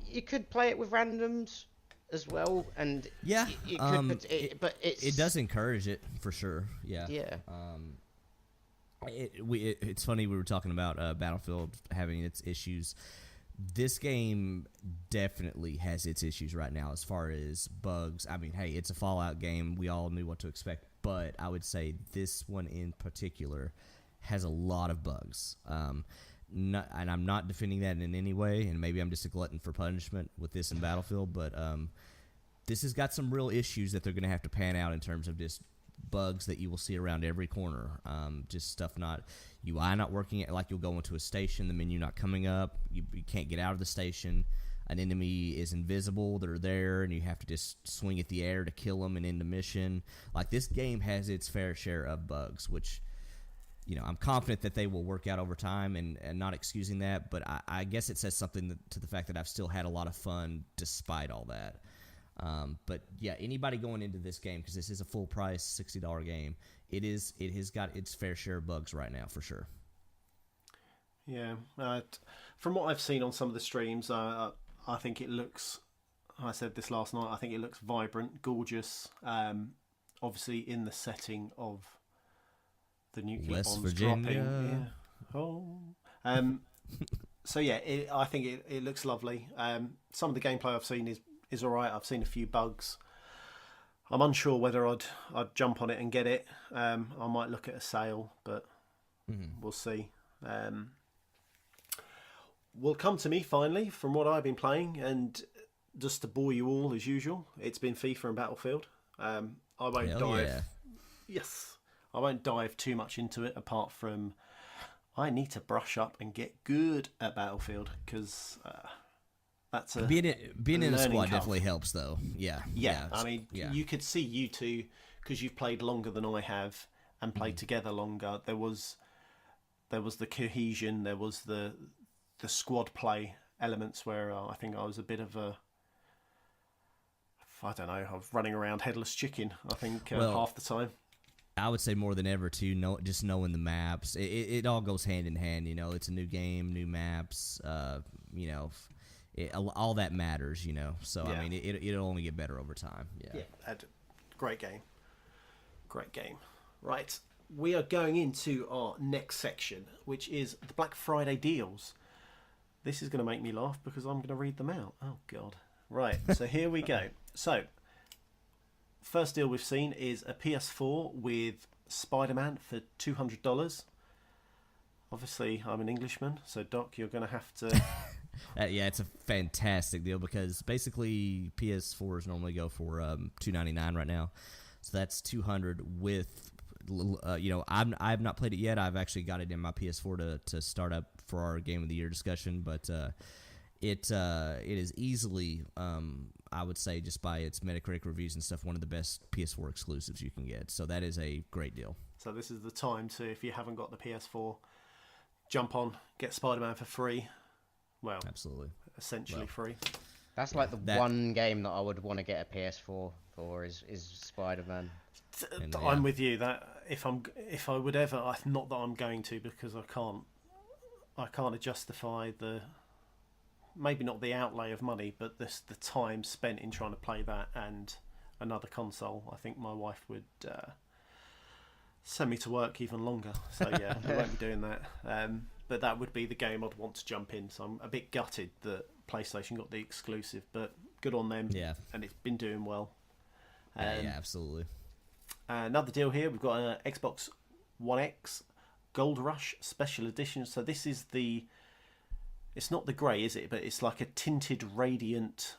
you could play it with randoms as well, and Yeah, you could, but it does encourage it for sure. Yeah. Yeah. It's funny we were talking about Battlefield having its issues. This game definitely has its issues right now as far as bugs. I mean, hey, it's a Fallout game. We all knew what to expect, but I would say this one in particular has a lot of bugs. And I'm not defending that in any way, and maybe I'm just a glutton for punishment with this in Battlefield, but this has got some real issues that they're going to have to pan out in terms of just bugs that you will see around every corner. Just stuff not UI not working. Like you'll go into a station, the menu not coming up. You can't get out of the station. An enemy is invisible. They're there, and you have to just swing at the air to kill them and end the mission. Like this game has its fair share of bugs, which I'm confident that they will work out over time, and not excusing that. But I guess it says something to the fact that I've still had a lot of fun despite all that. But yeah, anybody going into this game, because this is a full price $60 game, it has got its fair share of bugs right now for sure. Yeah, from what I've seen on some of the streams, I think it looks. I said this last night. I think it looks vibrant, gorgeous. Obviously, in the setting of the nuclear West bombs Virginia. dropping. Yeah. So yeah, I think it looks lovely. Some of the gameplay I've seen is all right. I've seen a few bugs. I'm unsure whether I'd jump on it and get it. I might look at a sale, but we'll see. Will come to me finally from what I've been playing, and just to bore you all as usual, it's been FIFA and Battlefield. I won't dive. Yeah. Yes, I won't dive too much into it. Apart from, I need to brush up and get good at Battlefield because that's a being in a squad curve. definitely helps though. Yeah. I mean, you could see you two because you've played longer than I have and played together longer. There was the cohesion. There was the squad play elements where I think I was a bit of a, I don't know, I was running around headless chicken, I think, half the time. I would say more than ever too. Just knowing the maps, it all goes hand in hand. It's a new game, new maps. All that matters. So yeah. I mean, it'll only get better over time. Yeah. Great game. Right, we are going into our next section, which is the Black Friday deals. This is going to make me laugh because I'm going to read them out. Oh God! Right, so here we go. So, first deal we've seen is a PS4 with Spider-Man for $200. Obviously, I'm an Englishman, so Doc, you're going to have to. Yeah, it's a fantastic deal because basically PS4s normally go for $299 right now, so that's $200 with. I've not played it yet. I've actually got it in my PS4 to start up for our Game of the Year discussion, but it is easily, I would say, just by its Metacritic reviews and stuff, one of the best PS4 exclusives you can get. So that is a great deal. So this is the time to, if you haven't got the PS4, jump on, get Spider-Man for free. Well, absolutely, essentially free. That's like the one game that I would want to get a PS4 for is Spider-Man. I'm with you. That if I would ever, not that I'm going to, because I can't justify the, maybe not the outlay of money, but the time spent in trying to play that and another console. I think my wife would send me to work even longer. So yeah, I won't be doing that. But that would be the game I'd want to jump in. So I'm a bit gutted that PlayStation got the exclusive, but good on them. Yeah, and it's been doing well. Yeah, absolutely. Another deal here, we've got an Xbox One X Gold Rush Special Edition. So this is it's not the grey, is it? But it's like a tinted radiant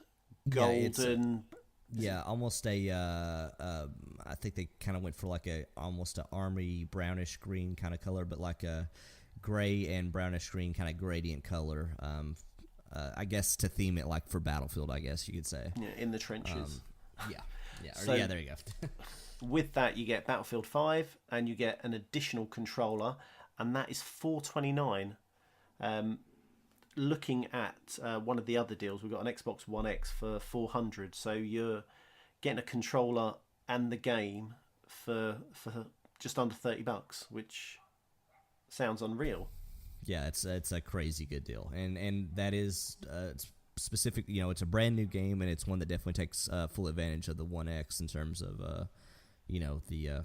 golden. Yeah, almost a. I think they kind of went for like almost an army brownish green kind of color, but like a gray and brownish green kind of gradient color. I guess to theme it like for Battlefield, I guess you could say. Yeah, in the trenches. Yeah, there you go. With that, you get Battlefield 5, and you get an additional controller, and that is $429. Looking at one of the other deals, we've got an Xbox One X for $400. So you're getting a controller and the game for just under $30, which sounds unreal. Yeah, it's a crazy good deal, and that is specific. It's a brand new game, and it's one that definitely takes full advantage of the One X in terms of the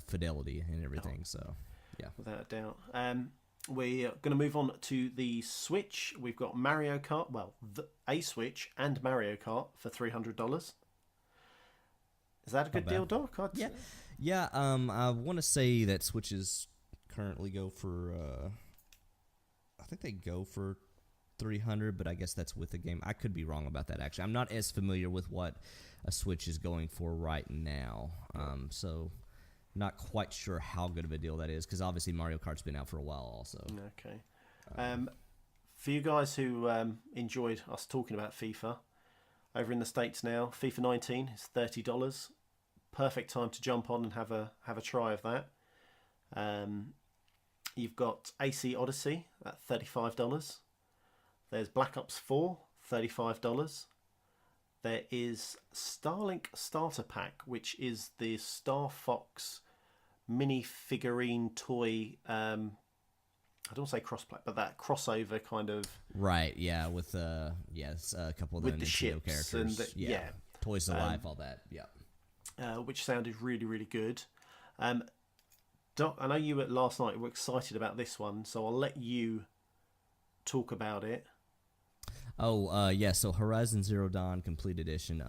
fidelity and everything. So, yeah, without a doubt. We're going to move on to the Switch. We've got Mario Kart. Well, a Switch and Mario Kart for $300. Is that a good deal, Doc? Yeah. I want to say that Switches currently go for. I think they go for $300, but I guess that's with the game. I could be wrong about that. Actually, I'm not as familiar with what a Switch is going for right now. So not quite sure how good of a deal that is, because obviously Mario Kart's been out for a while also. Okay. For you guys who enjoyed us talking about FIFA, over in the States now, FIFA 19 is $30. Perfect time to jump on and have a try of that. You've got AC Odyssey at $35. There's Black Ops 4, $35. There is Starlink Starter Pack, which is the Star Fox mini figurine toy. I don't say crossplay, but that crossover kind of. Right. Yeah. With it's a couple of the Nintendo ships characters. and Toys to Life, all that. Yeah. Which sounded really, really good. Doc, I know you last night were excited about this one, so I'll let you talk about it. Oh, yeah. So Horizon Zero Dawn Complete Edition.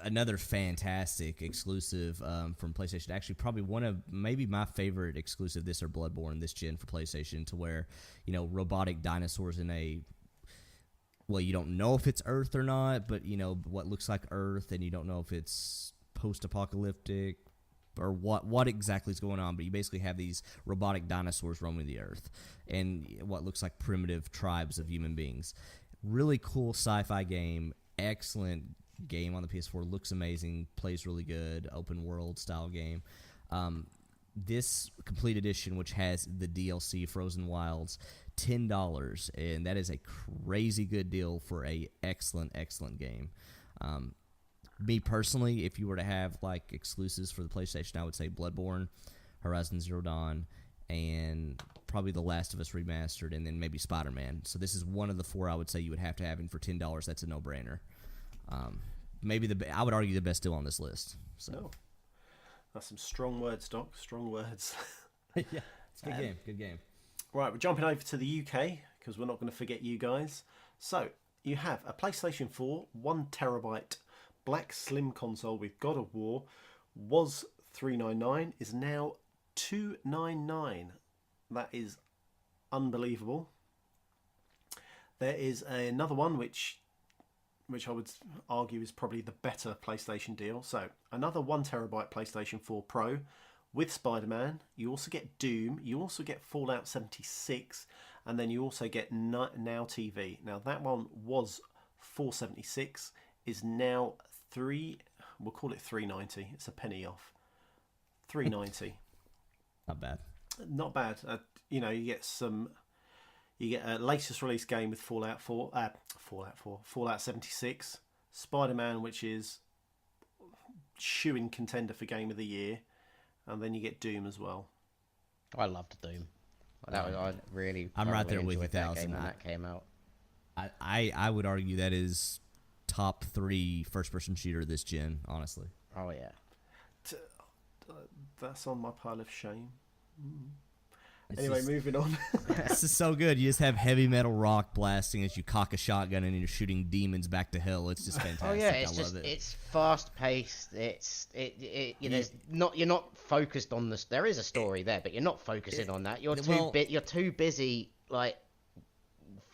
Another fantastic exclusive from PlayStation. Actually, probably one of maybe my favorite exclusive this or Bloodborne this gen for PlayStation, to where, robotic dinosaurs in a, well, you don't know if it's Earth or not, but, what looks like Earth, and you don't know if it's post-apocalyptic or what exactly is going on, but you basically have these robotic dinosaurs roaming the Earth and what looks like primitive tribes of human beings. Really cool sci-fi game, excellent game on the PS4, looks amazing, plays really good, open world style game. This complete edition, which has the DLC Frozen Wilds, $10, and that is a crazy good deal for a excellent game. Me personally, if you were to have like exclusives for the PlayStation, I would say Bloodborne, Horizon Zero Dawn, and probably The Last of Us Remastered, and then maybe Spider-Man. So this is one of the four I would say you would have to have, and for $10, that's a no-brainer. Maybe I would argue the best deal on this list. So. No. That's some strong words, Doc. Strong words. Yeah, it's a good game. Good game. Right, we're jumping over to the UK because we're not going to forget you guys. So you have a PlayStation 4 1TB black slim console with God of War. Was $399, is now $299. That is unbelievable. There is another one which I would argue is probably the better PlayStation deal. So another 1TB PlayStation 4 Pro with Spider-Man. You also get Doom. You also get Fallout 76, and then you also get Now TV. Now that one was $476, is now we'll call it $390. It's a penny off. $390. Not bad. Not bad. You get a latest release game with Fallout 76, Spider-Man, which is shoo-in contender for Game of the Year, and then you get Doom as well. I loved Doom. I'm right there with you, that Thousand. game when that came out. I would argue that is top 3 first-person shooter this gen, honestly. Oh yeah. That's on my pile of shame. Anyway, moving on. This is so good. You just have heavy metal rock blasting as you cock a shotgun and you're shooting demons back to hell. It's just fantastic. Oh yeah, love it. It's fast paced. You're not focused on this. There is a story there, but you're not focusing on that. You're too busy like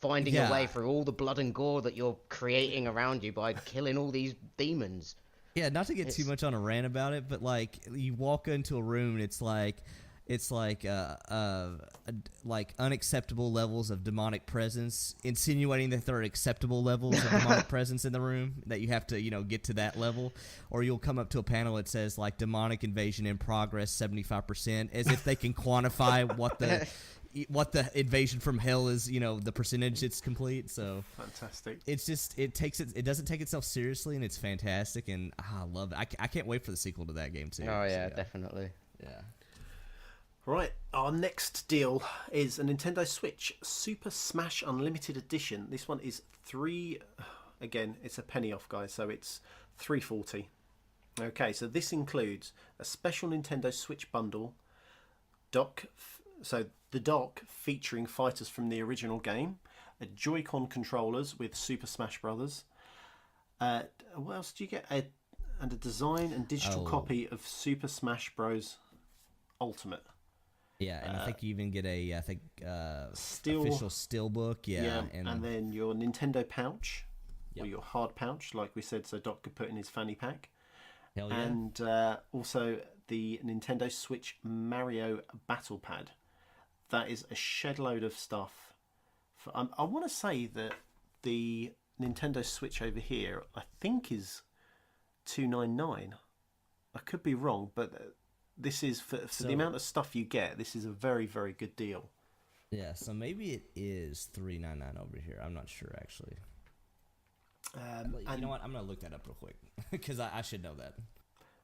finding a way through all the blood and gore that you're creating around you by killing all these demons. Yeah, not to get too much on a rant about it, but like you walk into a room and it's like unacceptable levels of demonic presence, insinuating that there are acceptable levels of demonic presence in the room, that you have to, get to that level. Or you'll come up to a panel that says like demonic invasion in progress 75%, as if they can quantify what the invasion from hell is, the percentage it's complete. So fantastic. It's just it doesn't take itself seriously, and it's fantastic, and I love it. I can't wait for the sequel to that game too. Oh yeah, definitely. Yeah. Right, our next deal is a Nintendo Switch Super Smash Unlimited Edition. This one is again, it's a penny off, guys, so it's $3.40. Okay, so this includes a special Nintendo Switch bundle, so the dock featuring fighters from the original game, a Joy-Con controllers with Super Smash Brothers. What else do you get? And a design and digital copy of Super Smash Bros. Ultimate. Yeah, and I think you even get a official steelbook. Yeah, and then your Nintendo pouch, Yep. or your hard pouch, like we said, so Doc could put in his fanny pack. Hell yeah. And also the Nintendo Switch Mario Battle Pad. That is a shed load of stuff. I want to say that the Nintendo Switch over here, I think, is $299. I could be wrong, but this is for the amount of stuff you get. This is a very, very good deal. Yeah, so maybe it is $399 over here. I'm not sure actually. You know what? I'm gonna look that up real quick because I should know that.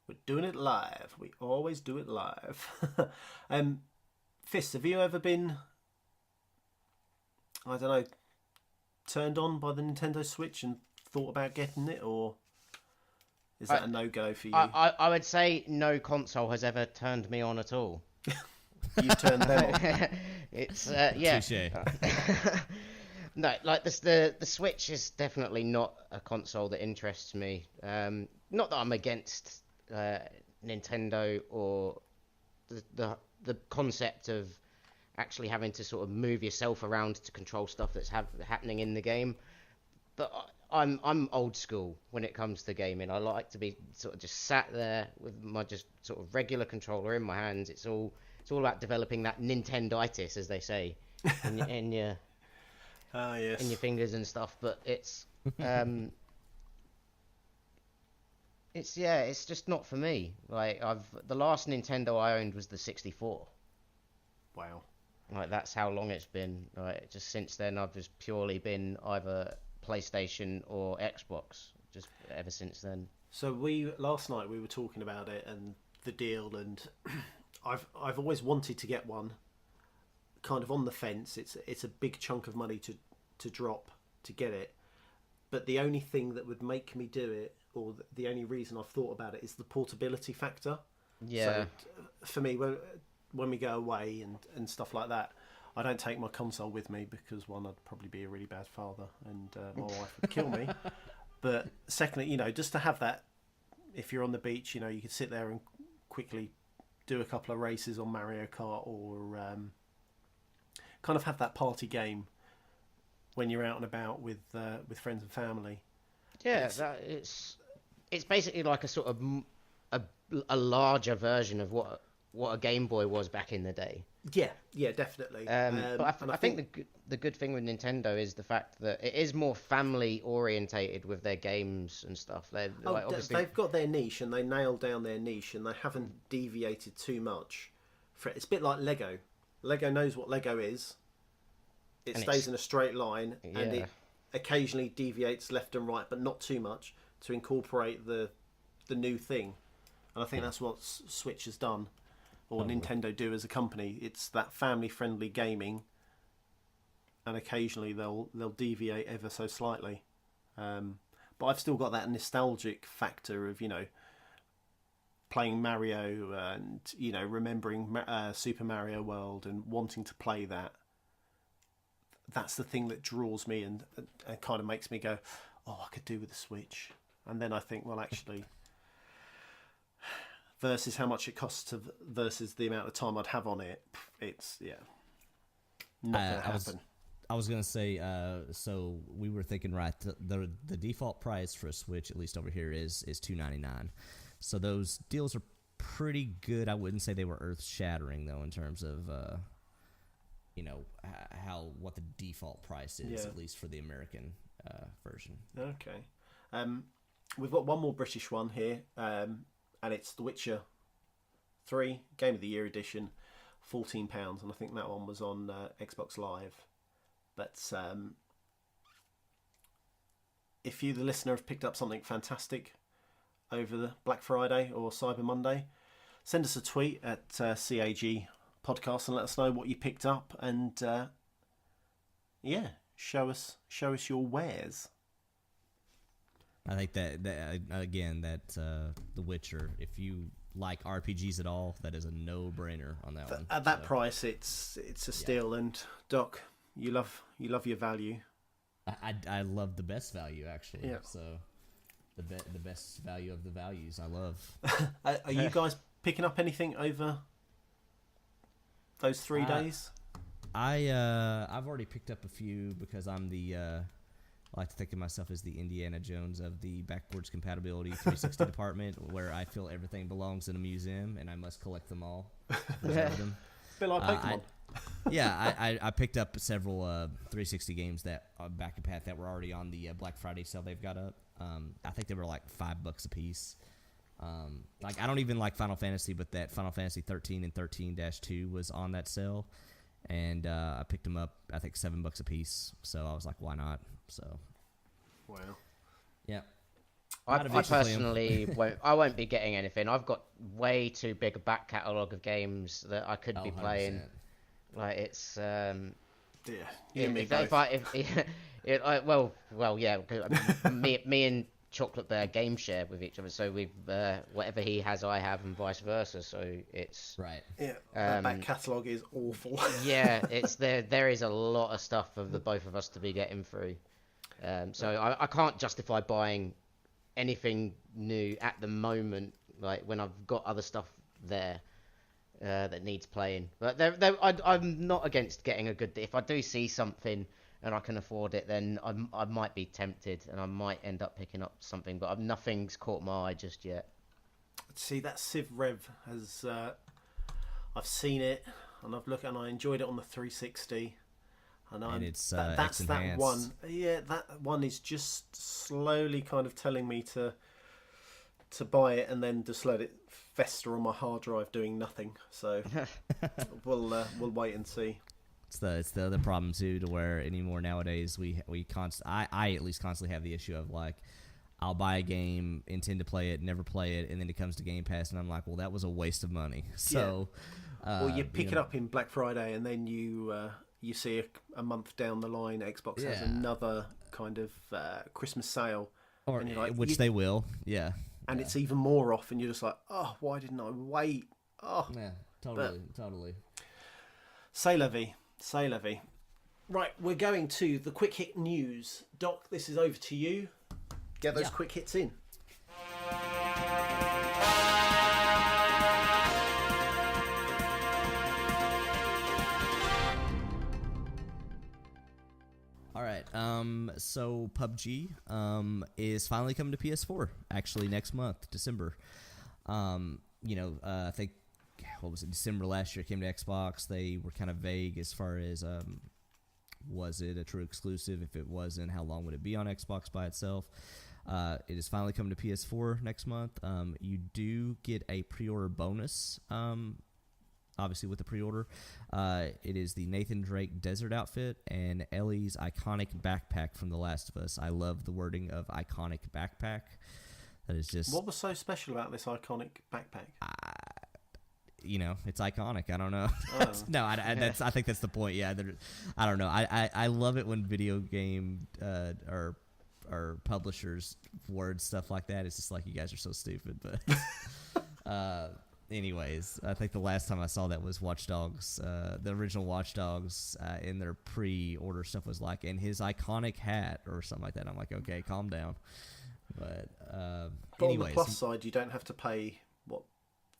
We're doing it live. We always do it live. Fist, have you ever been, I don't know, turned on by the Nintendo Switch and thought about getting it, or is that a no-go for you? I would say no console has ever turned me on at all. You've turned them on. It's yeah. Touché. No, like this, the Switch is definitely not a console that interests me. Not that I'm against Nintendo or the concept of actually having to sort of move yourself around to control stuff that's happening in the game. But I'm old school when it comes to gaming. I like to be sort of just sat there with my just sort of regular controller in my hands. It's all about developing that Nintenditis, as they say, in your Yes. in your fingers and stuff. But it's it's just not for me. Like the last Nintendo I owned was the 64. Wow. Like that's how long it's been. Like just since then, I've just purely been either PlayStation or Xbox. Just ever since then. So last night we were talking about it and the deal, and I've always wanted to get one. Kind of on the fence. It's a big chunk of money to drop to get it, but the only thing that would make me do it, or the only reason I've thought about it, is the portability factor. Yeah. So for me, when we go away and stuff like that, I don't take my console with me because, one, I'd probably be a really bad father and my wife would kill me. But secondly, just to have that, if you're on the beach, you could sit there and quickly do a couple of races on Mario Kart, or kind of have that party game when you're out and about with friends and family. Yeah, it's basically like a sort of a larger version of what a Game Boy was back in the day. Yeah, definitely. But I think the good thing with Nintendo is the fact that it is more family orientated with their games and stuff. Obviously they've got their niche and they nailed down their niche and they haven't deviated too much. It's a bit like Lego. Lego knows what Lego is. It stays in a straight line, and it occasionally deviates left and right, but not too much, to incorporate the new thing. And I think that's what Switch has done, or Nintendo do as a company. It's that family-friendly gaming, and occasionally they'll deviate ever so slightly. But I've still got that nostalgic factor of playing Mario and remembering Super Mario World and wanting to play that. That's the thing that draws me and kind of makes me go, oh, I could do with the Switch. And then I think, well, actually, versus how much it costs versus the amount of time I'd have on it, it's not going to happen. I was gonna say, so we were thinking, right? The default price for a Switch, at least over here, is $299. So those deals are pretty good. I wouldn't say they were earth shattering though, in terms of what the default price is, at least for the American version. Okay. We've got one more British one here, and it's The Witcher 3 Game of the Year edition, £14, and I think that one was on Xbox Live. But if you, the listener, have picked up something fantastic over the Black Friday or Cyber Monday, send us a tweet at CAG podcast and let us know what you picked up, and show us your wares. I think that The Witcher, if you like RPGs at all, that is a no-brainer on that one. At that price, it's a steal. And Doc, you love your value. I love the best value, actually. Yeah. So the best value of the values I love. Are you guys picking up anything over those 3 days? I've already picked up a few because I'm I like to think of myself as the Indiana Jones of the backwards compatibility 360 department, where I feel everything belongs in a museum and I must collect them all. Preserve them. Bit like Pokemon. I picked up several 360 games that back in Path that were already on the Black Friday sale they've got up. I think they were like $5 a piece. Like I don't even like Final Fantasy, but that Final Fantasy 13 and 13-2 was on that sale, and I picked them up. I think $7 a piece. So I was like, why not? So, wow. Yeah. I personally won't be getting anything. I've got way too big a back catalogue of games that I could be playing. 100%. Like it's me and Chocolate Bear game share with each other, so we've whatever he has I have and vice versa, so it's right. Yeah, that back catalogue is awful. Yeah, it's there is a lot of stuff for the both of us to be getting through, so I can't justify buying anything new at the moment, like when I've got other stuff there that needs playing. But I'm not against getting a good. If I do see something and I can afford it, then I might be tempted and I might end up picking up something. But nothing's caught my eye just yet. See, that Civ Rev has. I've seen it and I've looked and I enjoyed it on the 360. And it's that's it's that one. Yeah, that one is just slowly kind of telling me to buy it and then just let it fester on my hard drive doing nothing. So we'll wait and see. It's the other problem too, to where anymore nowadays I at least constantly have the issue of like, I'll buy a game, intend to play it, never play it, and then it comes to Game Pass and I'm like, well, that was a waste of money. So well, you pick it up in Black Friday and then you see a month down the line Xbox has another kind of Christmas sale, or and you're like, which they will, and it's even more off, and you're just like, oh, why didn't I wait? Oh, yeah, totally. C'est la vie. C'est la vie. Right, we're going to the quick hit news. Doc, this is over to you. Get those quick hits in. All right. So PUBG is finally coming to PS4. Actually, next month, December. I think what was it? December last year it came to Xbox. They were kind of vague as far as was it a true exclusive? If it wasn't, how long would it be on Xbox by itself? It is finally coming to PS4 next month. You do get a pre-order bonus. Obviously, with the pre-order, it is the Nathan Drake Desert outfit and Ellie's iconic backpack from The Last of Us. I love the wording of iconic backpack. That is just. What was so special about this iconic backpack? It's iconic. I don't know. Oh. No, I think that's the point. Yeah, I don't know. I love it when video game or publishers word stuff like that. It's just like, you guys are so stupid. But anyways, I think the last time I saw that was Watch Dogs. The original Watch Dogs in their pre-order stuff was like, and his iconic hat or something like that. I'm like, okay, calm down. But anyways, on the plus side, you don't have to pay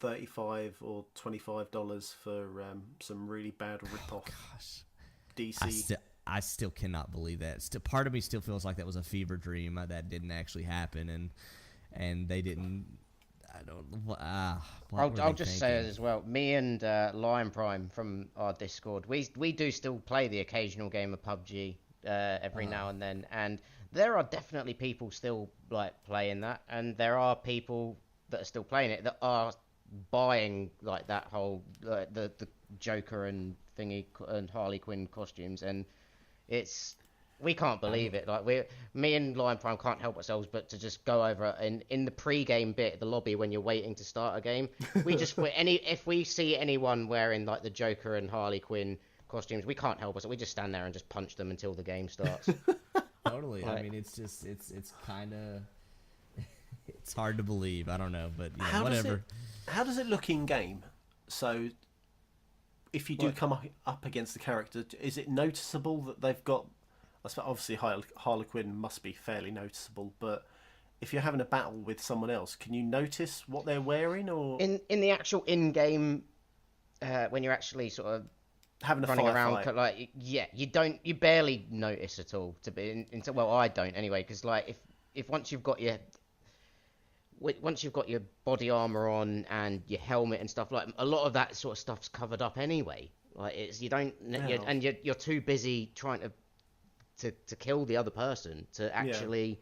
$35 or $25 for some really bad rip-off DC. I still cannot believe that. Part of me still feels like that was a fever dream that didn't actually happen, and they didn't. I don't. I'll just say it as well. Me and Lion Prime from our Discord, we do still play the occasional game of PUBG every now and then, and there are definitely people still like playing that, and there are people that are still playing it that are buying like that whole the Joker and thingy and Harley Quinn costumes, and it's we can't believe it. Like me and Lion Prime can't help ourselves but to just go over in the pre-game bit, the lobby when you're waiting to start a game. We just if we see anyone wearing like the Joker and Harley Quinn costumes, we can't help us. We just stand there and just punch them until the game starts. Totally. I mean, it's just it's kind of it's hard to believe. I don't know, but whatever. How does it look in game? So, if you do come up against the character, is it noticeable that they've got? Obviously, Harley Quinn must be fairly noticeable, but if you're having a battle with someone else, can you notice what they're wearing? Or in the actual in-game, when you're actually sort of having a running around, fight. like you barely notice at all. Well, I don't anyway, because like if once you've got your body armor on and your helmet and stuff, like a lot of that sort of stuff's covered up anyway. Like you're too busy trying to kill the other person to actually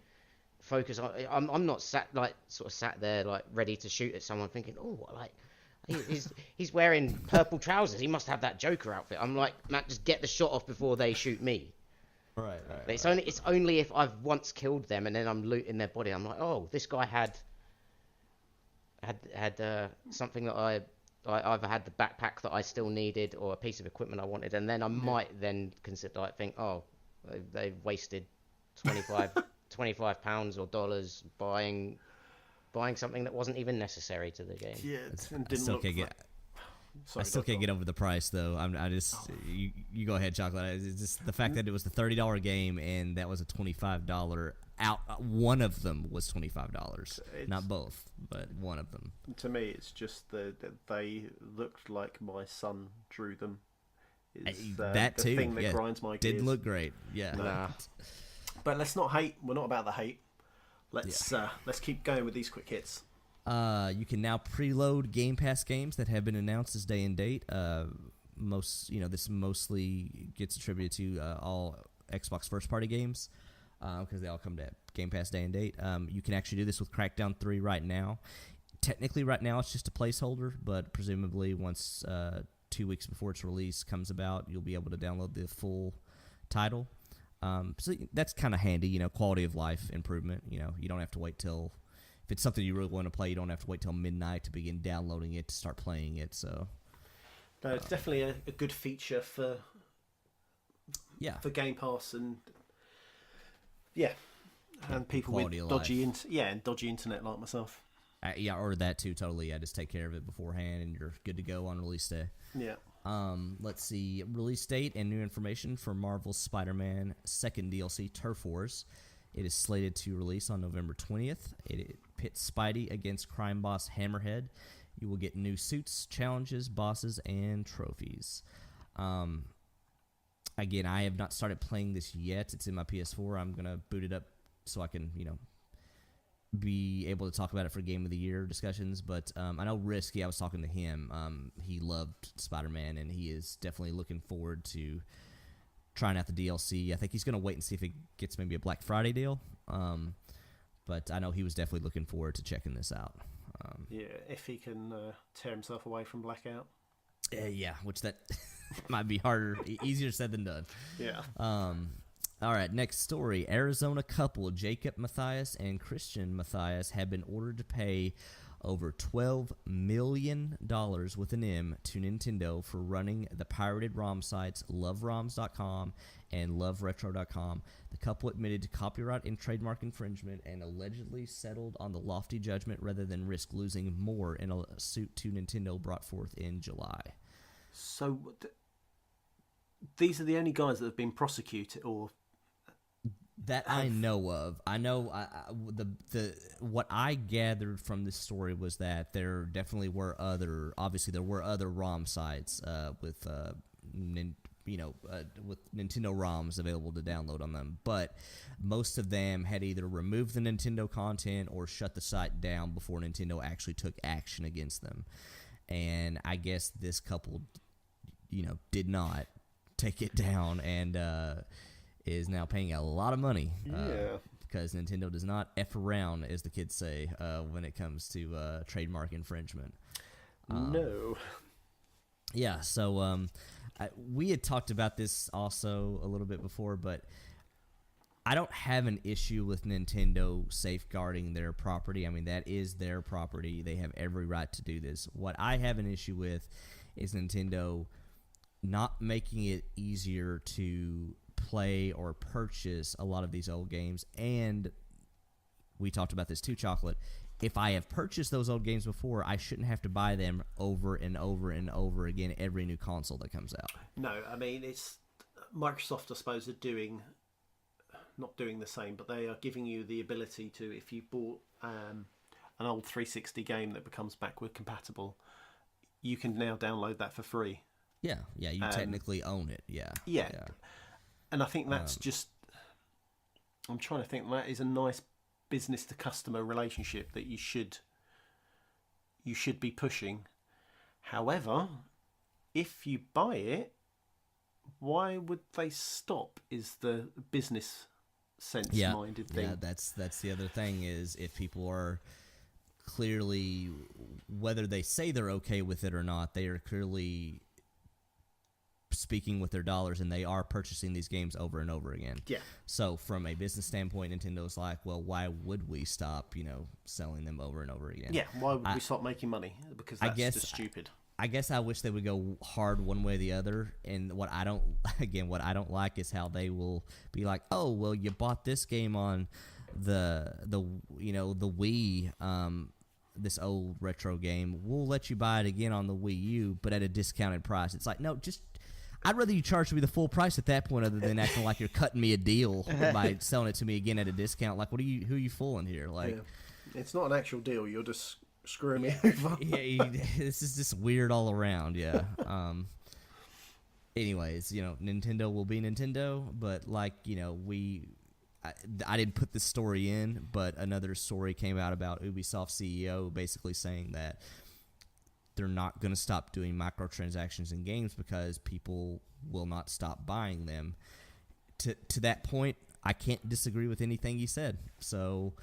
focus on. I'm not sat there like ready to shoot at someone thinking, oh, like he's wearing purple trousers, he must have that Joker outfit. I'm like, Matt, just get the shot off before they shoot me. Right. It's only if I've once killed them and then I'm looting their body, I'm like, oh, this guy had something that I either had the backpack that I still needed or a piece of equipment I wanted, and then I might then consider, like, think, oh, they've wasted 25 pounds or dollars buying something that wasn't even necessary to the game. Yeah, I still can't get over the price, though. You go ahead, Chocolate. It's just the fact that it was the $30 game and that was a $25 out. One of them was $25, not both, but one of them. To me, it's just that they looked like my son drew them. That the too. Thing that grinds my gears. Didn't look great. Yeah. Nah. But let's not hate. We're not about the hate. Let's keep going with these quick hits. You can now preload Game Pass games that have been announced as day and date. This mostly gets attributed to all Xbox first-party games because they all come to Game Pass day and date. You can actually do this with Crackdown 3 right now. Technically, right now it's just a placeholder, but presumably once 2 weeks before its release comes about, you'll be able to download the full title. So that's kind of handy, quality of life improvement. You don't have to wait till. If it's something you really want to play, you don't have to wait till midnight to begin downloading it to start playing it. So, no, it's definitely a good feature for Game Pass and people with dodgy internet like myself. Or that too. Totally, just take care of it beforehand, and you're good to go on release day. Yeah. Let's see, release date and new information for Marvel's Spider-Man second DLC, Turf Wars. It is slated to release on November 20th. It pits Spidey against crime boss Hammerhead. You will get new suits, challenges, bosses, and trophies. Again, I have not started playing this yet. It's in my PS4. I'm going to boot it up so I can, be able to talk about it for Game of the Year discussions. But I know Risky, I was talking to him. He loved Spider-Man, and he is definitely looking forward to trying out the DLC. I think he's going to wait and see if it gets maybe a Black Friday deal. But I know he was definitely looking forward to checking this out. If he can tear himself away from Blackout. Which that might be harder, easier said than done. Yeah. All right, next story. Arizona couple Jacob Mathias and Christian Mathias have been ordered to pay over $12 million with an M to Nintendo for running the pirated ROM sites LoveRoms.com and LoveRetro.com. The couple admitted to copyright and trademark infringement and allegedly settled on the lofty judgment rather than risk losing more in a suit to Nintendo brought forth in July. So these are the only guys that have been prosecuted, or that I know of. I know the what I gathered from this story was that there definitely were other ROM sites with Nintendo ROMs available to download on them, but most of them had either removed the Nintendo content or shut the site down before Nintendo actually took action against them. And I guess this couple, did not take it down and is now paying a lot of money. Because Nintendo does not F around, as the kids say, when it comes to trademark infringement. No. So we had talked about this also a little bit before, but I don't have an issue with Nintendo safeguarding their property. I mean, that is their property. They have every right to do this. What I have an issue with is Nintendo not making it easier to play or purchase a lot of these old games. And we talked about this too, Chocolate. If I have purchased those old games before, I shouldn't have to buy them over and over and over again every new console that comes out. No, I mean, it's Microsoft, I suppose, are not doing the same, but they are giving you the ability to, if you bought an old 360 game that becomes backward compatible, you can now download that for free. Yeah, you technically own it. Yeah. And I think that's I'm trying to think, that is a nice business to customer relationship that you should be pushing. However, if you buy it, why would they stop? Is the business sense-minded thing. Yeah, that's the other thing, is if people are clearly, whether they say they're okay with it or not, they are clearly speaking with their dollars, and they are purchasing these games over and over again. Yeah. So from a business standpoint, Nintendo's like, well, why would we stop, selling them over and over again? Yeah, why would we stop making money? Because that's just stupid. I guess I wish they would go hard one way or the other. And what I don't like is how they will be like, oh, well, you bought this game on the Wii, this old retro game. We'll let you buy it again on the Wii U, but at a discounted price. It's like, no, I'd rather you charge me the full price at that point, other than acting like you're cutting me a deal by selling it to me again at a discount. Like, who are you fooling here? Like, it's not an actual deal. You're just screwing me over. This is just weird all around. Yeah. Anyways, Nintendo will be Nintendo, but I didn't put this story in, but another story came out about Ubisoft CEO basically saying that they're not going to stop doing microtransactions in games because people will not stop buying them. To that point, I can't disagree with anything you said. So,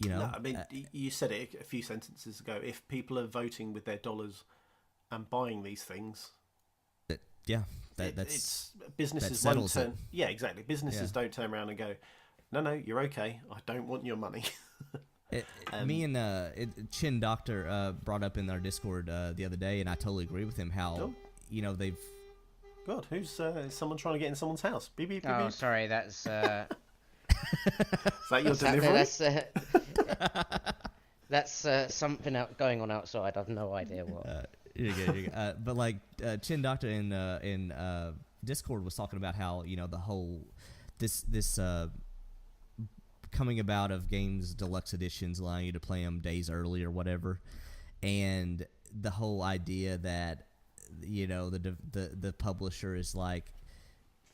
No, I mean, you said it a few sentences ago. If people are voting with their dollars and buying these things, that's businesses that won't turn. it. Yeah, exactly. Businesses don't turn around and go, no, you're okay. I don't want your money. Me and Chin Doctor brought up in our Discord the other day, and I totally agree with him. How they've. God, who's someone trying to get in someone's house? Beep, beep, beep, Oh, beep. sorry, that's. Is that your delivery? That's something going on outside. I've no idea what. You're good. But Chin Doctor in Discord was talking about how the whole this coming about of games deluxe editions allowing you to play them days early or whatever, and the whole idea that the publisher is like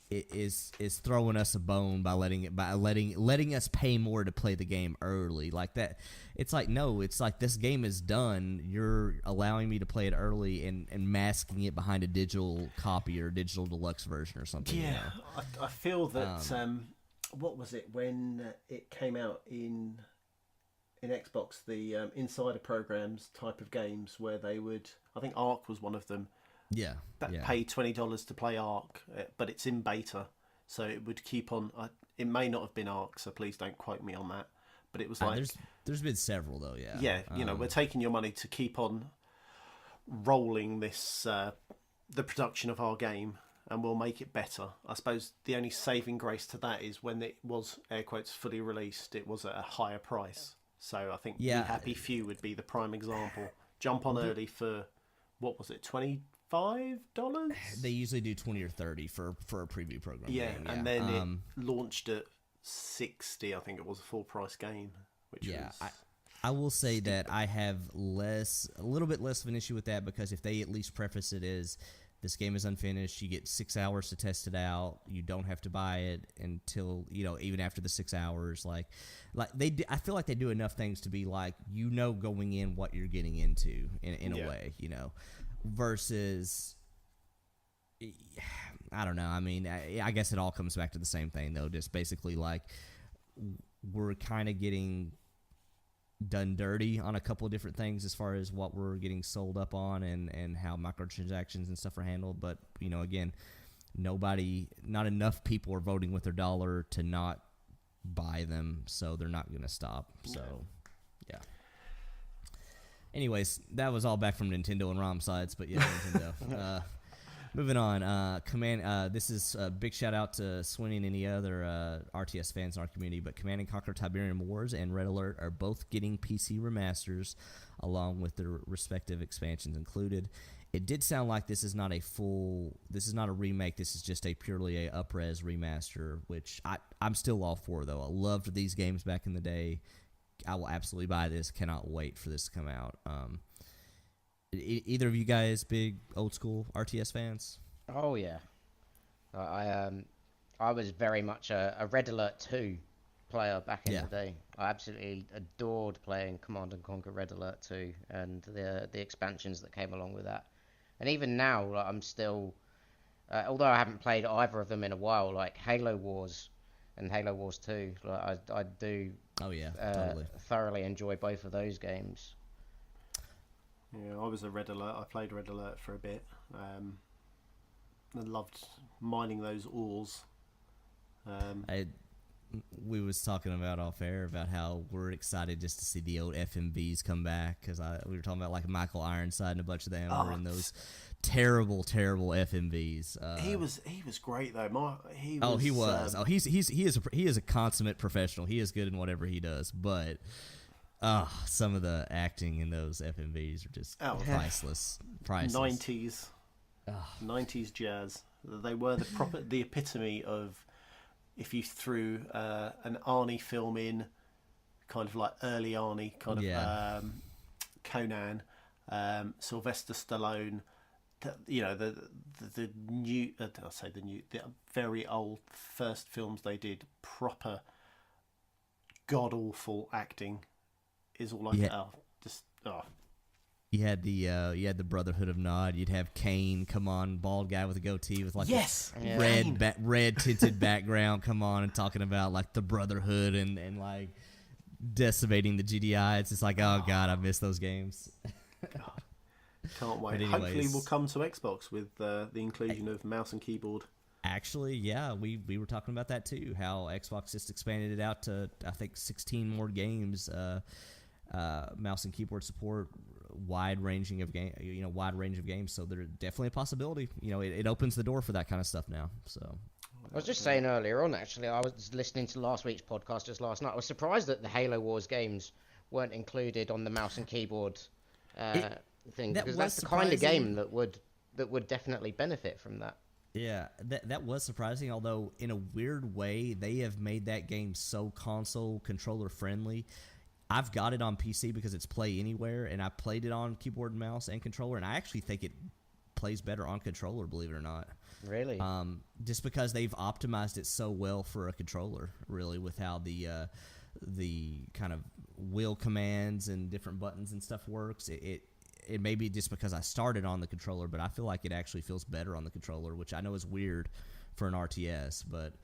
is throwing us a bone by letting us pay more to play the game early like that. It's like, no, it's like, this game is done, you're allowing me to play it early and masking it behind a digital copy or digital deluxe version or something. I feel that what was it when it came out in Xbox, the insider programs type of games where they would, I think Ark was one of them. Pay $20 to play Ark, but it's in beta, so it would keep on. It may not have been Ark, so please don't quote me on that. But it was like there's been several though. We're taking your money to keep on rolling this the production of our game, and we'll make it better. I suppose the only saving grace to that is when it was, air quotes, fully released, it was at a higher price. So I think The Happy Few would be the prime example. Jump on early for, what was it, $25? They usually do 20 or 30 for a preview program. And then it launched at 60. I think it was a full price game. I will say that I have a little bit less of an issue with that, because if they at least preface it as, this game is unfinished, you get 6 hours to test it out, you don't have to buy it until even after the 6 hours, like I feel like they do enough things to be like, going in what you're getting into in a way, versus, I don't know. I mean, I guess it all comes back to the same thing though, just basically like we're kind of getting done dirty on a couple of different things as far as what we're getting sold up on and how microtransactions and stuff are handled. But again, not enough people are voting with their dollar to not buy them, so they're not going to stop. So, yeah. Anyways, that was all back from Nintendo and ROM sides, but yeah, Nintendo. Moving on, this is a big shout out to Swinny and any other RTS fans in our community, but Command & Conquer Tiberium Wars and Red Alert are both getting PC remasters, along with their respective expansions included. It did sound like this is not a remake, this is just a purely a up-res remaster, which I'm still all for, though. I loved these games back in the day. I will absolutely buy this, cannot wait for this to come out. Either of you guys big old school RTS fans? Oh yeah, I was very much a Red Alert 2 player back in the day. I absolutely adored playing Command & Conquer Red Alert 2 and the expansions that came along with that. And even now, like, I'm still, although I haven't played either of them in a while, like Halo Wars and Halo Wars 2, like I do. Oh yeah, totally. Thoroughly enjoy both of those games. Yeah, I was a Red Alert. I played Red Alert for a bit. I loved mining those ores. We was talking about off air about how we're excited just to see the old FMVs come back, because we were talking about like Michael Ironside and a bunch of them were in those terrible FMVs. He was great though. He was. He is a consummate professional. He is good in whatever he does, but some of the acting in those FMVs are just priceless. 90s jazz. They were the epitome of, if you threw an Arnie film in, kind of like early Arnie, kind of Conan, Sylvester Stallone, the new, I'll say the very old first films they did, proper god awful acting is all like You had the Brotherhood of Nod. You'd have Kane come on, bald guy with a goatee with like red tinted background, come on and talking about like the Brotherhood and like decimating the GDI. It's just like, oh god, I miss those games. God. Can't wait. Hopefully we'll come to Xbox with the inclusion of mouse and keyboard. Actually, yeah, we were talking about that too, how Xbox just expanded it out to, I think, 16 more games, mouse and keyboard support, wide range of games. So there's definitely a possibility. It opens the door for that kind of stuff now. So I was just saying earlier on, actually, I was listening to last week's podcast just last night. I was surprised that the Halo Wars games weren't included on the mouse and keyboard thing, because that's the kind of game that would definitely benefit from that. Yeah, that was surprising, although in a weird way, they have made that game so console controller friendly. I've got it on PC because it's Play Anywhere, and I played it on keyboard and mouse and controller, and I actually think it plays better on controller, believe it or not. Really? Just because they've optimized it so well for a controller, really, with how the kind of wheel commands and different buttons and stuff works. It may be just because I started on the controller, but I feel like it actually feels better on the controller, which I know is weird for an RTS, but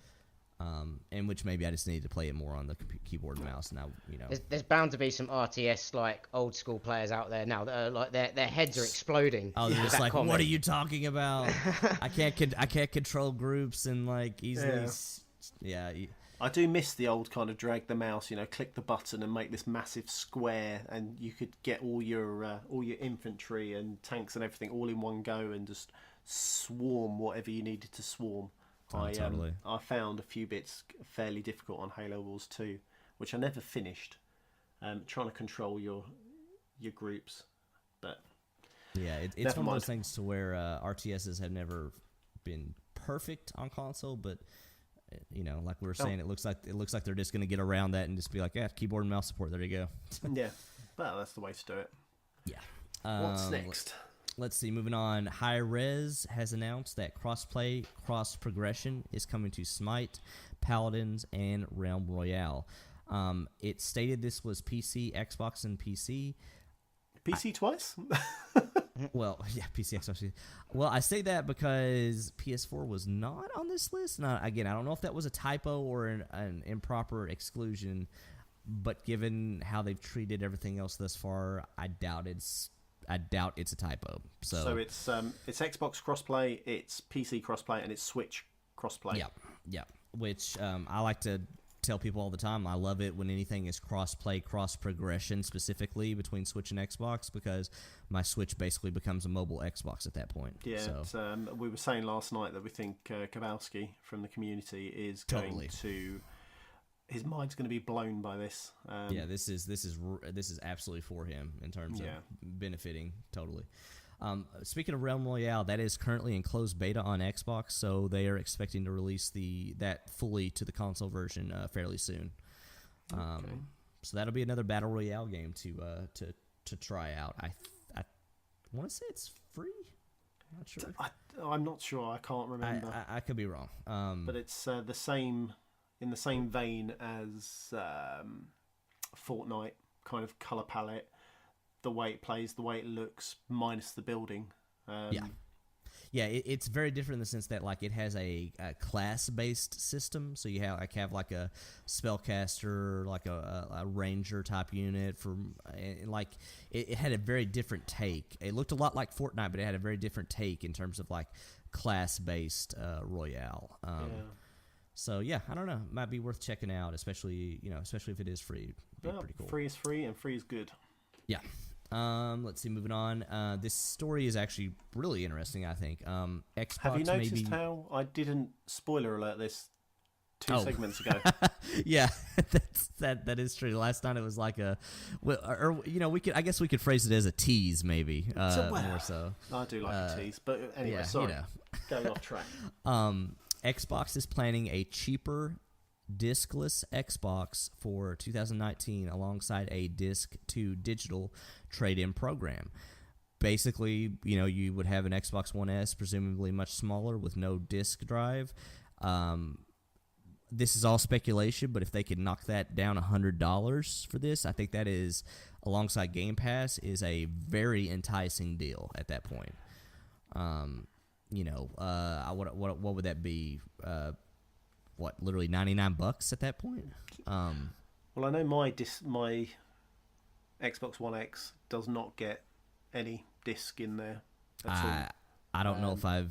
and which maybe I just need to play it more on the keyboard and mouse. Now, there's bound to be some RTS like old school players out there now that are like their heads are exploding. Oh, they're just like, what are you talking about? I can't control groups and like easily. Yeah. I do miss the old kind of drag the mouse, click the button and make this massive square, and you could get all your infantry and tanks and everything all in one go and just swarm whatever you needed to swarm. Totally. I found a few bits fairly difficult on Halo Wars 2, which I never finished. Trying to control your groups, but yeah, it's one of those things to where RTSs have never been perfect on console, but. Like we were saying, it looks like they're just going to get around that and just be like, yeah, keyboard and mouse support. There you go. Yeah, well, that's the way to do it. Yeah. What's next? Let's see. Moving on. Hi-Rez has announced that cross-play, cross-progression is coming to Smite, Paladins, and Realm Royale. It stated this was PC, Xbox, and PC. PC twice? Well, yeah, PC, Xbox. Well, I say that because PS4 was not on this list. Now, again, I don't know if that was a typo or an improper exclusion, but given how they've treated everything else thus far, I doubt it's a typo. So it's Xbox crossplay, it's PC crossplay, and it's Switch crossplay. Yeah. Which I like to tell people all the time, I love it when anything is cross-play, cross-progression, specifically between Switch and Xbox, because my Switch basically becomes a mobile Xbox at that point. Yeah, So, we were saying last night that we think Kowalski from the community is going Totally. to... His mind's going to be blown by this. yeah, this is absolutely for him in terms of benefiting totally. Speaking of Realm Royale, that is currently in closed beta on Xbox, so they are expecting to release that fully to the console version fairly soon. So that'll be another battle royale game to try out. I want to say it's free. I'm not sure. I'm not sure. I can't remember. I could be wrong. But it's the same in the same vein as Fortnite, kind of color palette, the way it plays, the way it looks, minus the building. It's very different in the sense that like it has a class-based system. So you have like a spellcaster, like a ranger type unit it had a very different take. It looked a lot like Fortnite, but it had a very different take in terms of like class-based royale. So yeah, I don't know. It might be worth checking out, especially if it is free. It'd be pretty cool. Free is free, and free is good. Yeah. Let's see. Moving on. This story is actually really interesting. I think. Xbox. Have you noticed how I didn't spoiler alert this 2 segments ago? Yeah, that is true. Last night it was like we could phrase it as a tease, maybe. More so. I do like a tease, but anyway, sorry. Going off track. Xbox is planning a cheaper discless Xbox for 2019 alongside a disc to digital trade-in program. Basically, you would have an Xbox One S, presumably much smaller with no disc drive. This is all speculation, but if they could knock that down $100 for this, I think that is, alongside Game Pass, is a very enticing deal at that point. What would that be? Literally $99 at that point? Well, I know my Xbox One X does not get any disc in there at all. I don't know if I'm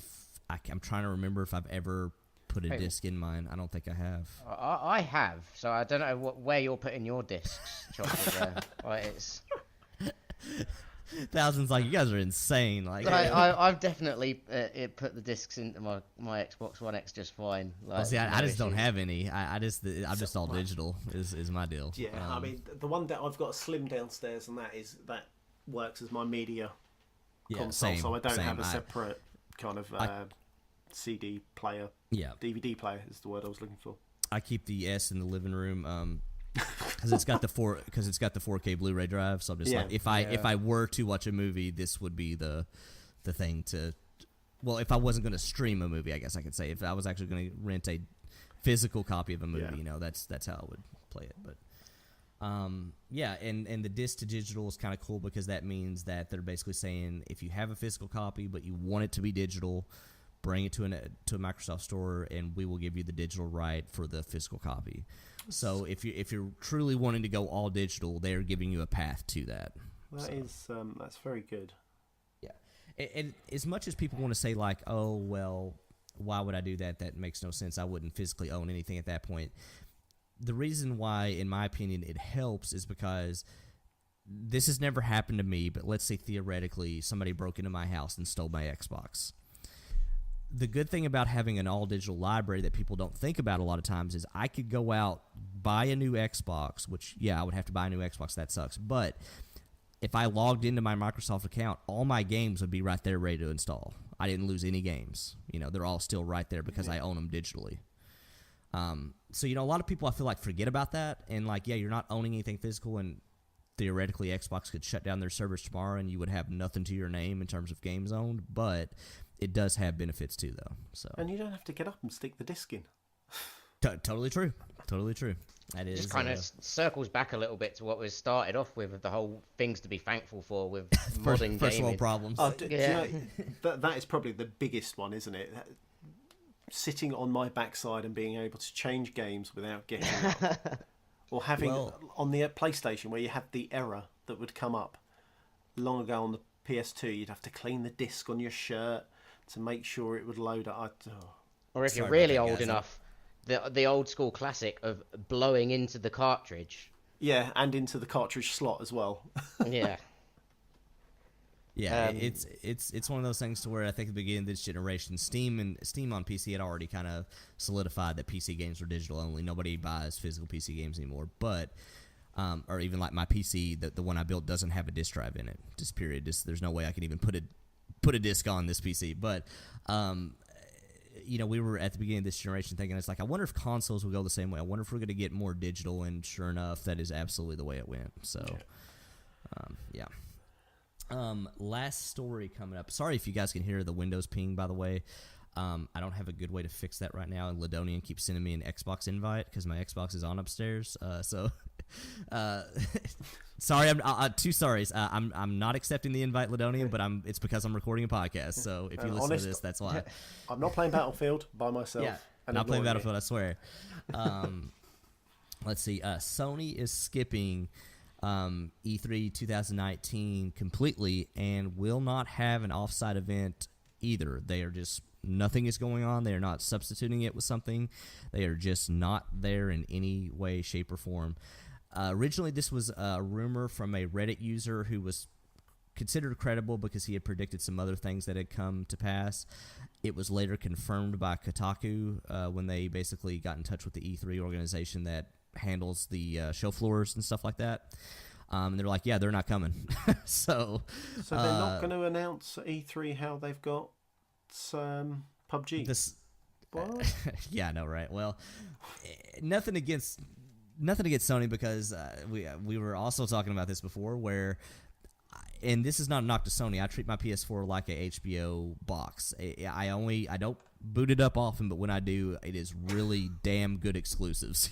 trying to remember if I've ever put a disc in mine. I don't think I have. I have, so I don't know where you're putting your discs, Chocolate. It's... Thousands, like, you guys are insane. Like, I've definitely put the discs into my Xbox One X just fine. Like, I just don't have any. I'm just all digital. Is my deal. Yeah, I mean, the one that I've got a slim downstairs, and that works as my media console. Same, so I don't have a I- separate kind of CD player. Yeah, DVD player is the word I was looking for. I keep the S in the living room. Because it's got the 4K Blu-ray drive, so I'm just if I were to watch a movie, this would be the thing to. Well, if I wasn't going to stream a movie, I guess I could say if I was actually going to rent a physical copy of a movie, that's how I would play it. But and the disc to digital is kind of cool because that means that they're basically saying if you have a physical copy but you want it to be digital, bring it to a Microsoft store and we will give you the digital right for the physical copy. So if you're truly wanting to go all digital, they're giving you a path to that. That's very good. Yeah, and as much as people want to say like, oh well, why would I do that? That makes no sense. I wouldn't physically own anything at that point. The reason why, in my opinion, it helps is because this has never happened to me. But let's say theoretically somebody broke into my house and stole my Xbox. The good thing about having an all-digital library that people don't think about a lot of times is I could go out, buy a new Xbox, which, I would have to buy a new Xbox. That sucks. But if I logged into my Microsoft account, all my games would be right there ready to install. I didn't lose any games. They're all still right there because I own them digitally. So, a lot of people, I feel like, forget about that. And, you're not owning anything physical, and theoretically Xbox could shut down their servers tomorrow and you would have nothing to your name in terms of games owned. But it does have benefits too, though. So and you don't have to get up and stick the disc in. Totally true. Totally true. That is just kind of circles back a little bit to what was started off with the whole things to be thankful for with modern first gaming. world problems. Do you know, that is probably the biggest one, isn't it? Sitting on my backside and being able to change games without getting up. Or having on the PlayStation where you had the error that would come up long ago on the PS2, you'd have to clean the disc on your shirt to make sure it would load up. Or if you're really old enough, the old school classic of blowing into the cartridge. Yeah, and into the cartridge slot as well. Yeah. Yeah, it's one of those things to where I think at the beginning of this generation, Steam on PC had already kind of solidified that PC games were digital only. Nobody buys physical PC games anymore, but or even like my PC, the one I built doesn't have a disk drive in it. Just period. There's no way I can even put a disc on this PC. But we were at the beginning of this generation thinking it's like I wonder if consoles will go the same way. I wonder if we're going to get more digital, and sure enough, that is absolutely the way it went. So, yeah. Last story coming up. Sorry if you guys can hear the Windows ping, by the way. I don't have a good way to fix that right now, and Ladonian keeps sending me an Xbox invite because my Xbox is on upstairs. Sorry, I'm two sorries. I'm not accepting the invite, Ladonian, but it's because I'm recording a podcast. So if you listen to this, that's why. I'm not playing Battlefield by myself. Yeah, not playing Battlefield, I swear. Let's see. Sony is skipping E3 2019 completely and will not have an off-site event either. They are just nothing is going on. They are not substituting it with something. They are just not there in any way, shape, or form. Originally, this was a rumor from a Reddit user who was considered credible because he had predicted some other things that had come to pass. It was later confirmed by Kotaku when they basically got in touch with the E3 organization that handles the show floors and stuff like that. And they're like, yeah, they're not coming. So they're not going to announce at E3 how they've got PUBG. What? Yeah, I know, right? Well, nothing against Sony because we were also talking about this before where, and this is not a knock to Sony. I treat my PS4 like a HBO box. I don't boot it up often, but when I do, it is really damn good exclusives.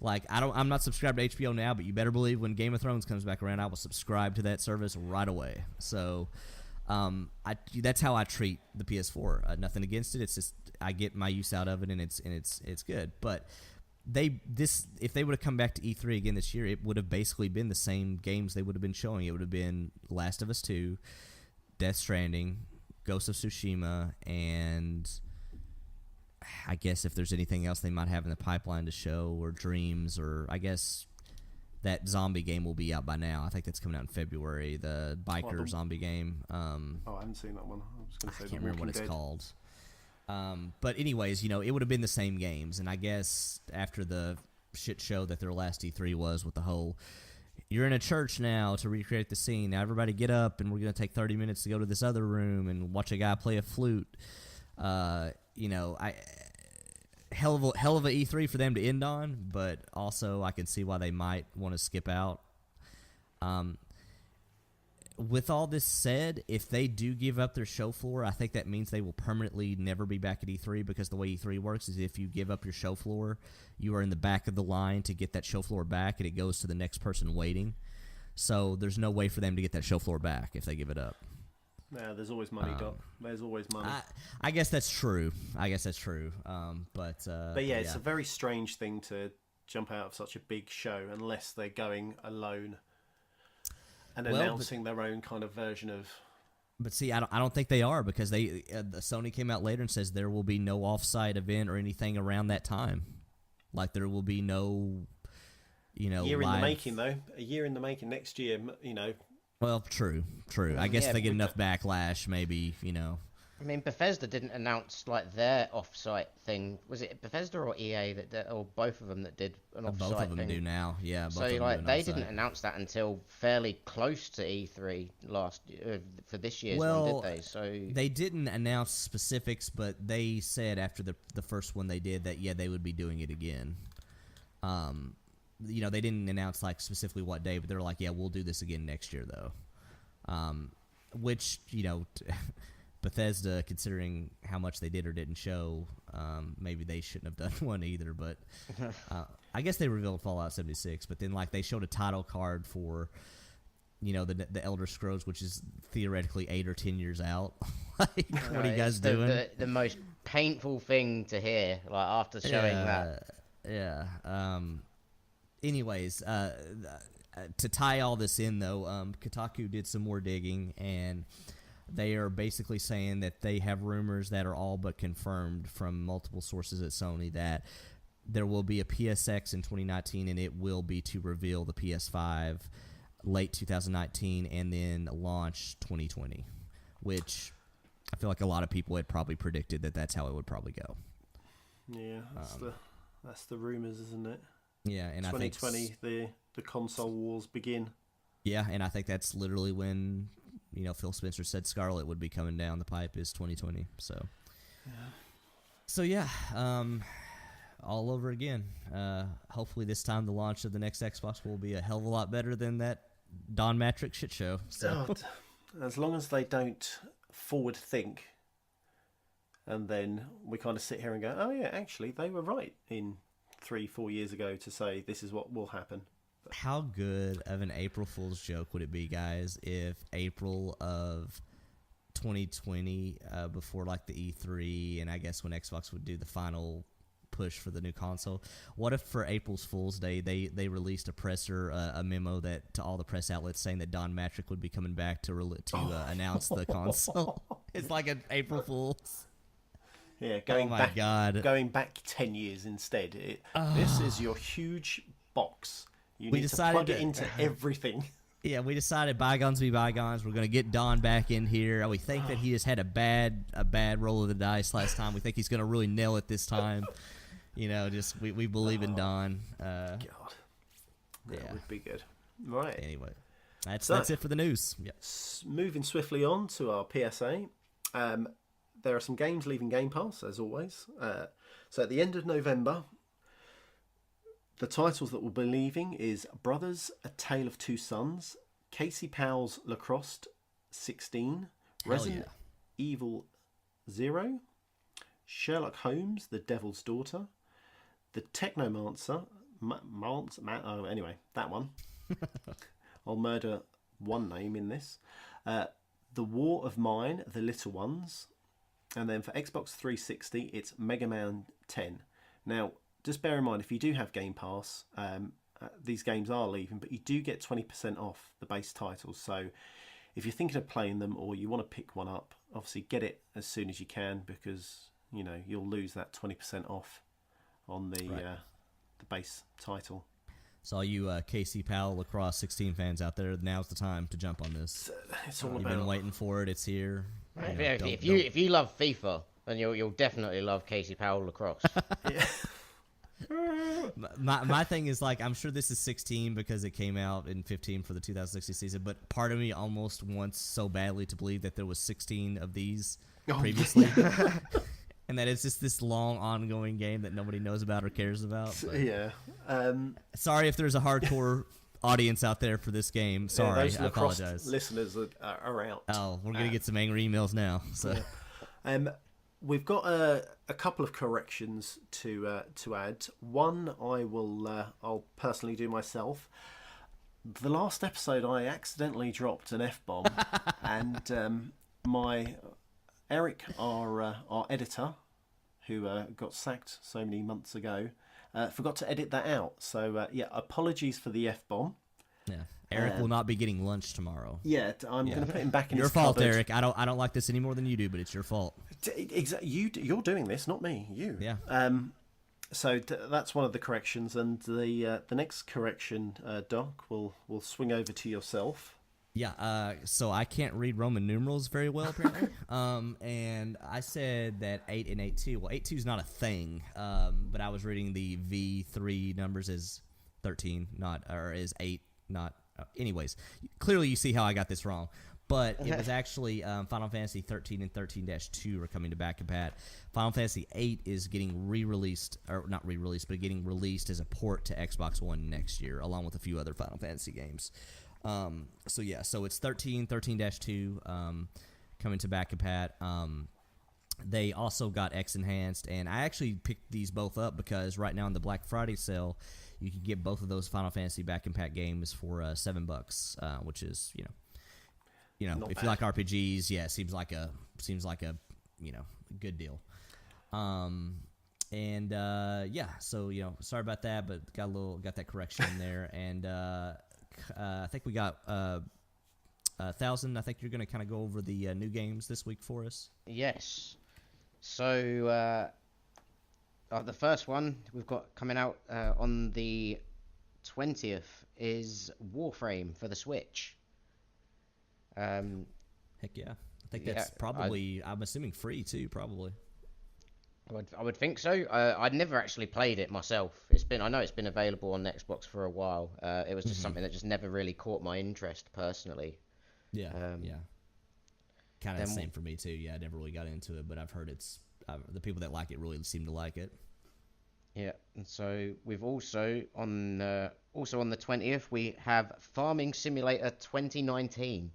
Like I'm not subscribed to HBO now, but you better believe when Game of Thrones comes back around, I will subscribe to that service right away. So, that's how I treat the PS4. Nothing against it. It's just I get my use out of it, and it's good. But if they would have come back to E3 again this year, it would have basically been the same games they would have been showing. It would have been Last of Us 2, Death Stranding, Ghost of Tsushima, and I guess if there's anything else they might have in the pipeline to show, or Dreams, or I guess that zombie game will be out by now. I think that's coming out in February, the biker zombie game. I haven't seen that one. I was going to say I can't remember what it's called. But anyways, it would have been the same games, and I guess after the shit show that their last E3 was with the whole, you're in a church now to recreate the scene. Now everybody get up, and we're going to take 30 minutes to go to this other room and watch a guy play a flute. Hell of a E3 for them to end on, but also I can see why they might want to skip out. With all this said, if they do give up their show floor, I think that means they will permanently never be back at E3 because the way E3 works is if you give up your show floor, you are in the back of the line to get that show floor back, and it goes to the next person waiting. So there's no way for them to get that show floor back if they give it up. Yeah, there's always money, Doc. There's always money. I guess that's true. But yeah, it's a very strange thing to jump out of such a big show unless they're going alone and announcing their own kind of version of. But see, I don't think they are because the Sony came out later and says there will be no offsite event or anything around that time. Like there will be no, year live... in the making though. A year in the making. Next year, Well, true. I guess if they get enough backlash, maybe, I mean, Bethesda didn't announce their off-site thing. Was it Bethesda or EA that did, or both of them that did an off-site thing? Both of them do now. Yeah. So they didn't announce that until fairly close to E3 for this year's one, did they? So they didn't announce specifics, but they said after the first one they did that they would be doing it again. They didn't announce specifically what day, but they were like, yeah, we'll do this again next year though. Which Bethesda, considering how much they did or didn't show, maybe they shouldn't have done one either. But I guess they revealed Fallout 76, but then they showed a title card for the Elder Scrolls, which is theoretically 8 or 10 years out. What are you guys doing? The most painful thing to hear, after showing that. Yeah. Anyways, to tie all this in, though, Kotaku did some more digging, and they are basically saying that they have rumors that are all but confirmed from multiple sources at Sony that there will be a PSX in 2019, and it will be to reveal the PS5 late 2019 and then launch 2020, which I feel like a lot of people had probably predicted that that's how it would probably go. Yeah, that's the rumors, isn't it? Yeah, and 2020, I think the console wars begin. Yeah, and I think that's literally when Phil Spencer said Scarlet would be coming down the pipe is 2020. So all over again. Hopefully this time the launch of the next Xbox will be a hell of a lot better than that Don Matrix shit show. So as long as they don't forward think, and then we kind of sit here and go, oh yeah, actually they were right in 3-4 years ago to say this is what will happen. How good of an April Fool's joke would it be, guys, if April of 2020, before like the E3, and I guess when Xbox would do the final push for the new console, what if for April's Fool's Day they released a memo that to all the press outlets saying that Don Matrick would be coming back to announce the console? It's like an April Fool's. Yeah, going back 10 years instead. This is your huge box. You need to plug it into everything. Yeah, we decided bygones be bygones. We're going to get Don back in here. We think that he just had a bad roll of the dice last time. We think he's going to really nail it this time. We believe in Don. God, that would be good. Right. Anyway, that's it for the news. Yep. Moving swiftly on to our PSA. There are some games leaving Game Pass, as always. So at the end of November, the titles that we'll be leaving is Brothers, A Tale of Two Sons, Casey Powell's Lacrosse 16, Resident Evil 0, Sherlock Holmes, The Devil's Daughter, The Technomancer, anyway, that one. I'll murder one name in this. The War of Mine, The Little Ones. And then for Xbox 360, it's Mega Man 10. Now, just bear in mind, if you do have Game Pass, these games are leaving, but you do get 20% off the base titles. So if you're thinking of playing them or you want to pick one up, obviously get it as soon as you can, because you'll lose that 20% off on the base title. So all you Casey Powell Lacrosse 16 fans out there, now's the time to jump on this. It's all You've been waiting for it. It's here. If you love FIFA, then you'll definitely love Casey Powell Lacrosse. Yeah. My thing is, like, I'm sure this is 16 because it came out in 15 for the 2060 season, but part of me almost wants so badly to believe that there was 16 of these previously. And that it's just this long ongoing game that nobody knows about or cares about. But yeah. Sorry if there's a hardcore audience out there for this game. Sorry, those I apologize. Listeners are out. Oh, we're going to get some angry emails now. So, we've got a couple of corrections to add. One I'll personally do myself. The last episode I accidentally dropped an F-bomb, and my Eric, our editor, who got sacked so many months ago, forgot to edit that out. So apologies for the F-bomb. Yeah, Eric will not be getting lunch tomorrow. Yeah, I'm going to put him back in your his fault, cupboard. Eric. I don't like this any more than you do, but it's your fault. Exactly. You're doing this, not me. You. Yeah. So that's one of the corrections, and the next correction, Doc, will swing over to yourself. Yeah. So I can't read Roman numerals very well, apparently. And I said that 8 and 8-2. Well, 8-2 is not a thing. But I was reading the V3 numbers as 13, as 8, not. Anyways, clearly you see how I got this wrong. But it was actually Final Fantasy 13 and 13-2 are coming to back compat. Final Fantasy 8 is getting re-released, or not re-released, but getting released as a port to Xbox One next year, along with a few other Final Fantasy games. So it's 13-2 coming to back compat. They also got X Enhanced, and I actually picked these both up because right now in the Black Friday sale, you can get both of those Final Fantasy back compat games for $7, which is Not if bad. you like RPGs, yeah, seems like a good deal. So sorry about that, but got that correction in there, and I think we got Thousand, I think you're going to kind of go over the new games this week for us. Yes. So the first one we've got coming out on the 20th is Warframe for the Switch. Heck yeah. I think that's probably, I'm assuming free too, probably. I would think so. I'd never actually played it myself. I know it's been available on Xbox for a while. It was just something that just never really caught my interest personally. Yeah, yeah. Kind of the same for me too. Yeah, I never really got into it, but I've heard the people that like it really seem to like it. Yeah, and so we've also on the 20th we have Farming Simulator 2019.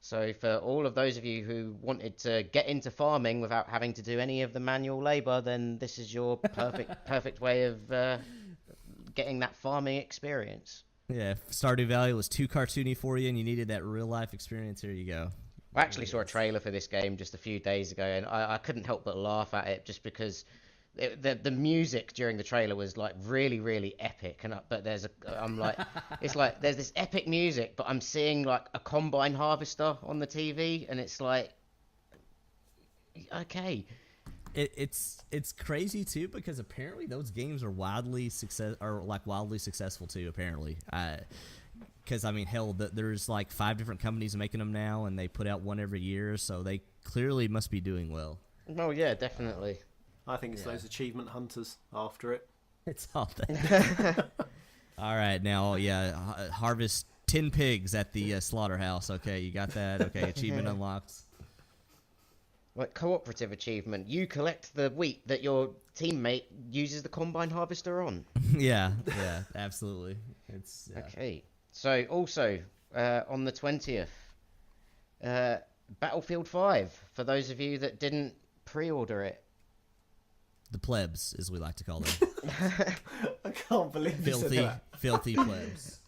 So for all of those of you who wanted to get into farming without having to do any of the manual labor, then this is your perfect way of getting that farming experience. Yeah, if Stardew Valley was too cartoony for you and you needed that real life experience, here you go. I actually saw a trailer for this game just a few days ago, and I couldn't help but laugh at it just because the music during the trailer was like really, really epic. But there's this epic music, but I'm seeing like a combine harvester on the TV, and it's like, okay. It's crazy too because apparently those games are wildly successful too. Apparently, because I mean, hell, there's like 5 different companies making them now, and they put out one every year, so they clearly must be doing well. Oh yeah, definitely. I think it's those achievement hunters after it. It's all that. All right, now, harvest 10 pigs at the slaughterhouse. Okay, you got that. Okay, achievement unlocked. Like cooperative achievement, you collect the wheat that your teammate uses the combine harvester on. yeah, absolutely. Okay. So also on the 20th, Battlefield 5 for those of you that didn't pre-order it. The plebs, as we like to call them. I can't believe you said that. Filthy plebs.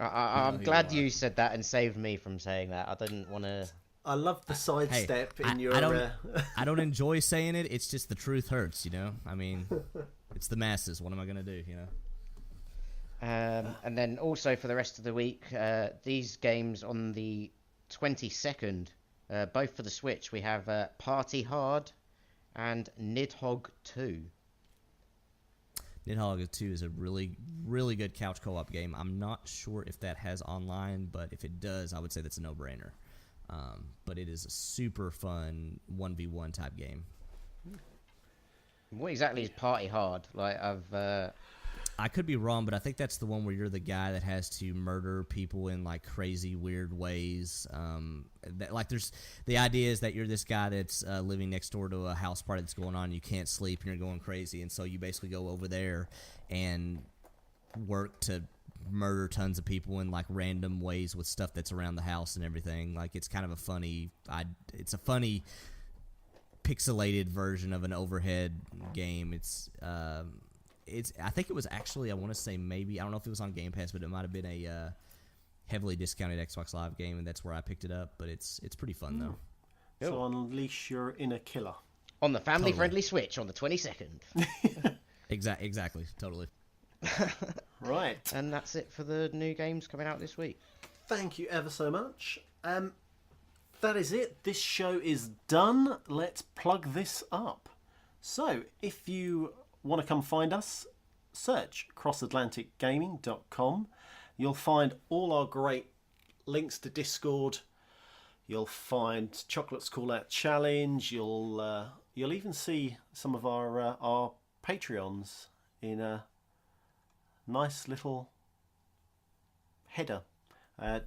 I'm glad you said that and saved me from saying that. I didn't want to. I love the sidestep in your. I don't enjoy saying it. It's just the truth hurts, you know. I mean, it's the masses. What am I gonna do, you know? And then also for the rest of the week, these games on the 22nd, both for the Switch, we have Party Hard and Nidhogg 2. Nidhogg 2 is a really, really good couch co-op game. I'm not sure if that has online, but if it does, I would say that's a no-brainer. But it is a super fun 1v1 type game. What exactly is Party Hard? Like, I could be wrong, but I think that's the one where you're the guy that has to murder people in like crazy, weird ways. There's the idea is that you're this guy that's living next door to a house party that's going on. And you can't sleep and you're going crazy, and so you basically go over there and work to murder tons of people in like random ways with stuff that's around the house and everything. Like it's kind of a funny, pixelated version of an overhead game. I think it was actually, I want to say maybe, I don't know if it was on Game Pass, but it might have been a heavily discounted Xbox Live game, and that's where I picked it up. But it's pretty fun though. So unleash your inner killer on the family-friendly Switch on the 22nd. Exactly, totally. Right, and that's it for the new games coming out this week. Thank you ever so much. That is it. This show is done. Let's plug this up. So, if you want to come find us, search crossatlanticgaming.com. You'll find all our great links to Discord. You'll find Chocolate's Call Out Challenge. You'll even see some of our Patreons in a nice little header.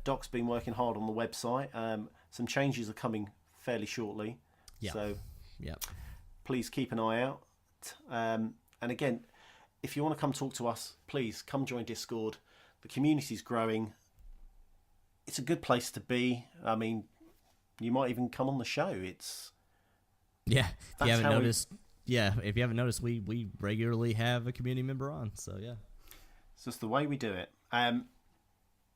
Doc's been working hard on the website. Some changes are coming fairly shortly. Yeah. So yeah, please keep an eye out. And again, if you want to come talk to us, please come join Discord. The community's growing. It's a good place to be. I mean, you might even come on the show. If you haven't noticed, we regularly have a community member on. So yeah, it's just the way we do it.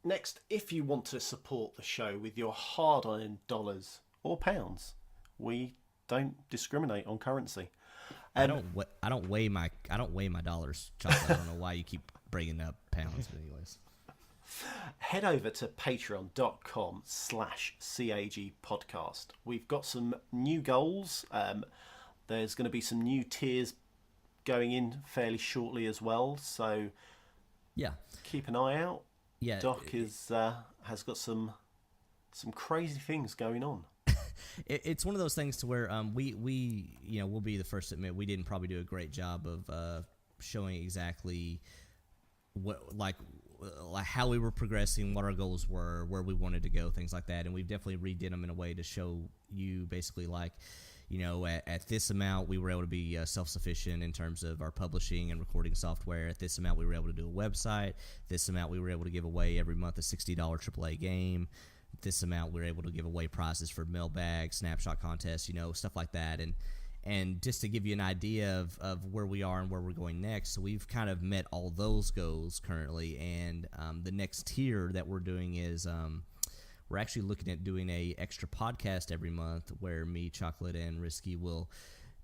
Next, if you want to support the show with your hard-earned dollars or pounds, we don't discriminate on currency. I don't weigh my dollars, Chocolate. I don't know why you keep bringing up pounds, but anyways. head over to patreon.com/CAG podcast. We've got some new goals. There's going to be some new tiers going in fairly shortly as well. So Yeah. keep an eye out. Yeah. Doc has got some crazy things going on. It's one of those things to where we we'll be the first to admit we didn't probably do a great job of showing exactly what like how we were progressing, what our goals were, where we wanted to go, things like that. And we've definitely redid them in a way to show you basically like, at this amount we were able to be self-sufficient in terms of our publishing and recording software. At this amount we were able to do a website. This amount we were able to give away every month a $60 AAA game. This amount we were able to give away prizes for mailbag, snapshot contests, stuff like that. And just to give you an idea of where we are and where we're going next, so we've kind of met all those goals currently. And the next tier that we're doing is we're actually looking at doing a extra podcast every month where me, Chocolate, and Risky will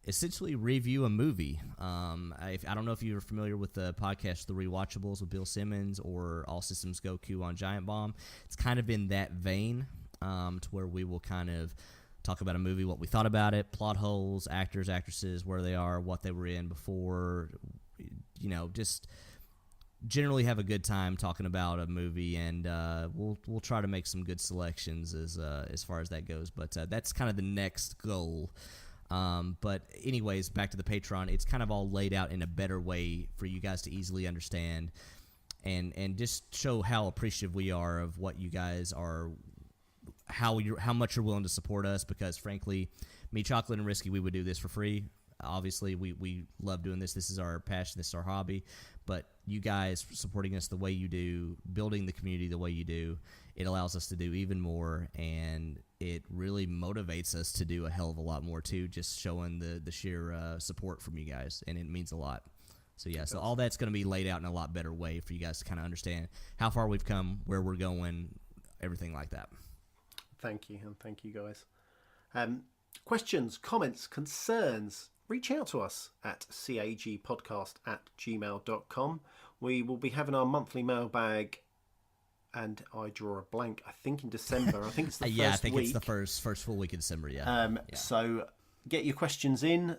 essentially review a movie. I don't know if you're familiar with the podcast The Rewatchables with Bill Simmons or All Systems Go Q on Giant Bomb. It's kind of in that vein to where we will kind of talk about a movie, what we thought about it, plot holes, actors, actresses, where they are, what they were in before, just generally have a good time talking about a movie, and we'll try to make some good selections as far as that goes. But that's kind of the next goal. But anyways, back to the Patreon, it's kind of all laid out in a better way for you guys to easily understand and just show how appreciative we are of what you guys are, how much you're willing to support us, because frankly, me, Chocolate, and Risky, we would do this for free. Obviously, we love doing this. This is our passion. This is our hobby. But you guys supporting us the way you do, building the community the way you do, it allows us to do even more, and it really motivates us to do a hell of a lot more too, just showing the sheer support from you guys, and it means a lot. So yeah, so all that's going to be laid out in a lot better way for you guys to kind of understand how far we've come, where we're going, everything like that. Thank you, and thank you guys. Questions, comments, concerns, reach out to us at cagpodcast@gmail.com. We will be having our monthly mailbag, and I draw a blank, I think in December. I think it's the first week. Yeah, I think it's the first full week of December, yeah. So get your questions in,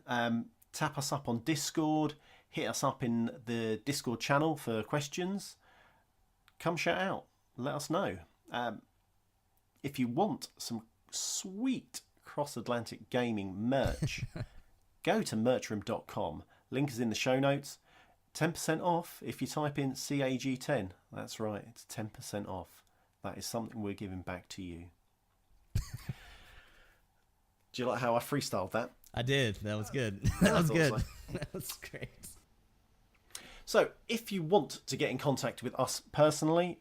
tap us up on Discord, hit us up in the Discord channel for questions. Come shout out, let us know. If you want some sweet cross-Atlantic gaming merch, go to merchroom.com. Link is in the show notes. 10% off if you type in CAG10. That's right, it's 10% off. That is something we're giving back to you. Do you like how I freestyled that? I did. That was good. That was good. So. That was great. So, if you want to get in contact with us personally,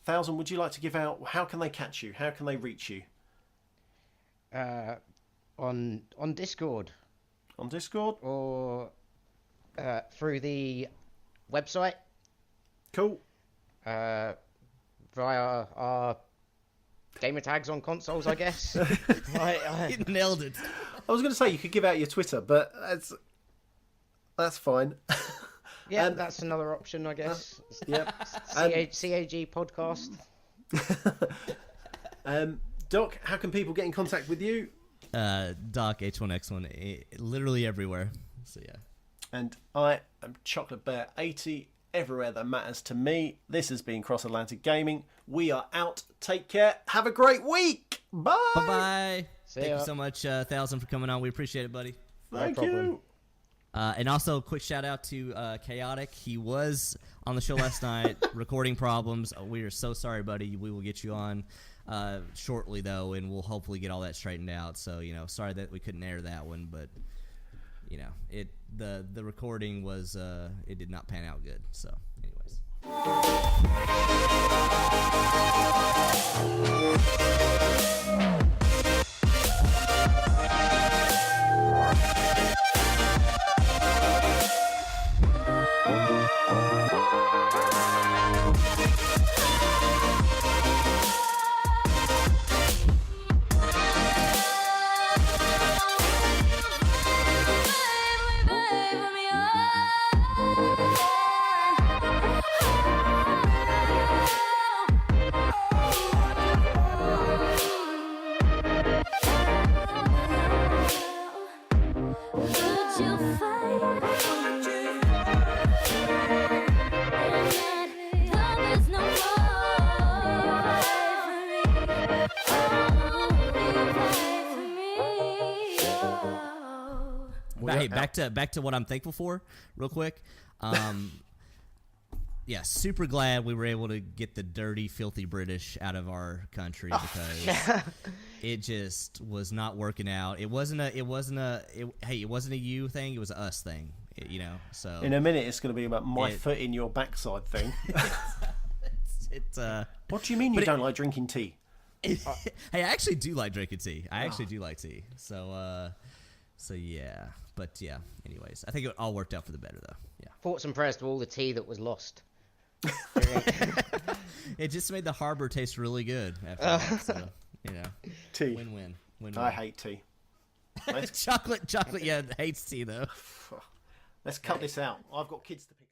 Thousand, would you like to give out, how can they catch you? How can they reach you? On Discord. On Discord? Or through the website. Cool. Via our gamer tags on consoles, I guess. You nailed it. I was going to say you could give out your Twitter, but that's fine. Yeah, that's another option, I guess. Yep. CAG podcast. Doc, how can people get in contact with you? Doc H1X1, literally everywhere. So yeah. And I am Chocolate Bear 80, everywhere that matters to me. This has been Cross Atlantic Gaming. We are out. Take care. Have a great week. Bye. Bye-bye. Thank you so much, Thousand, for coming on. We appreciate it, buddy. Thank you. And also, quick shout out to Chaotic. He was on the show last night, recording problems. We are so sorry, buddy. We will get you on shortly, though, and we'll hopefully get all that straightened out. So, sorry that we couldn't air that one, but the recording was it did not pan out good. So, anyways. Baby, hey, back to what I'm thankful for, real quick. Yeah, super glad we were able to get the dirty, filthy British out of our country because it just was not working out. It wasn't a you thing. It was a us thing. So in a minute, it's going to be about my foot in your backside thing. What do you mean you don't like drinking tea? Hey, I actually do like drinking tea. I actually do like tea. So yeah. But yeah. Anyways, I think it all worked out for the better, though. Yeah. Thoughts and prayers to all the tea that was lost. It just made the harbor taste really good after that, so, Tea. Win-win. I hate tea. chocolate, yeah, hates tea, though. Let's cut this out. I've got kids to pick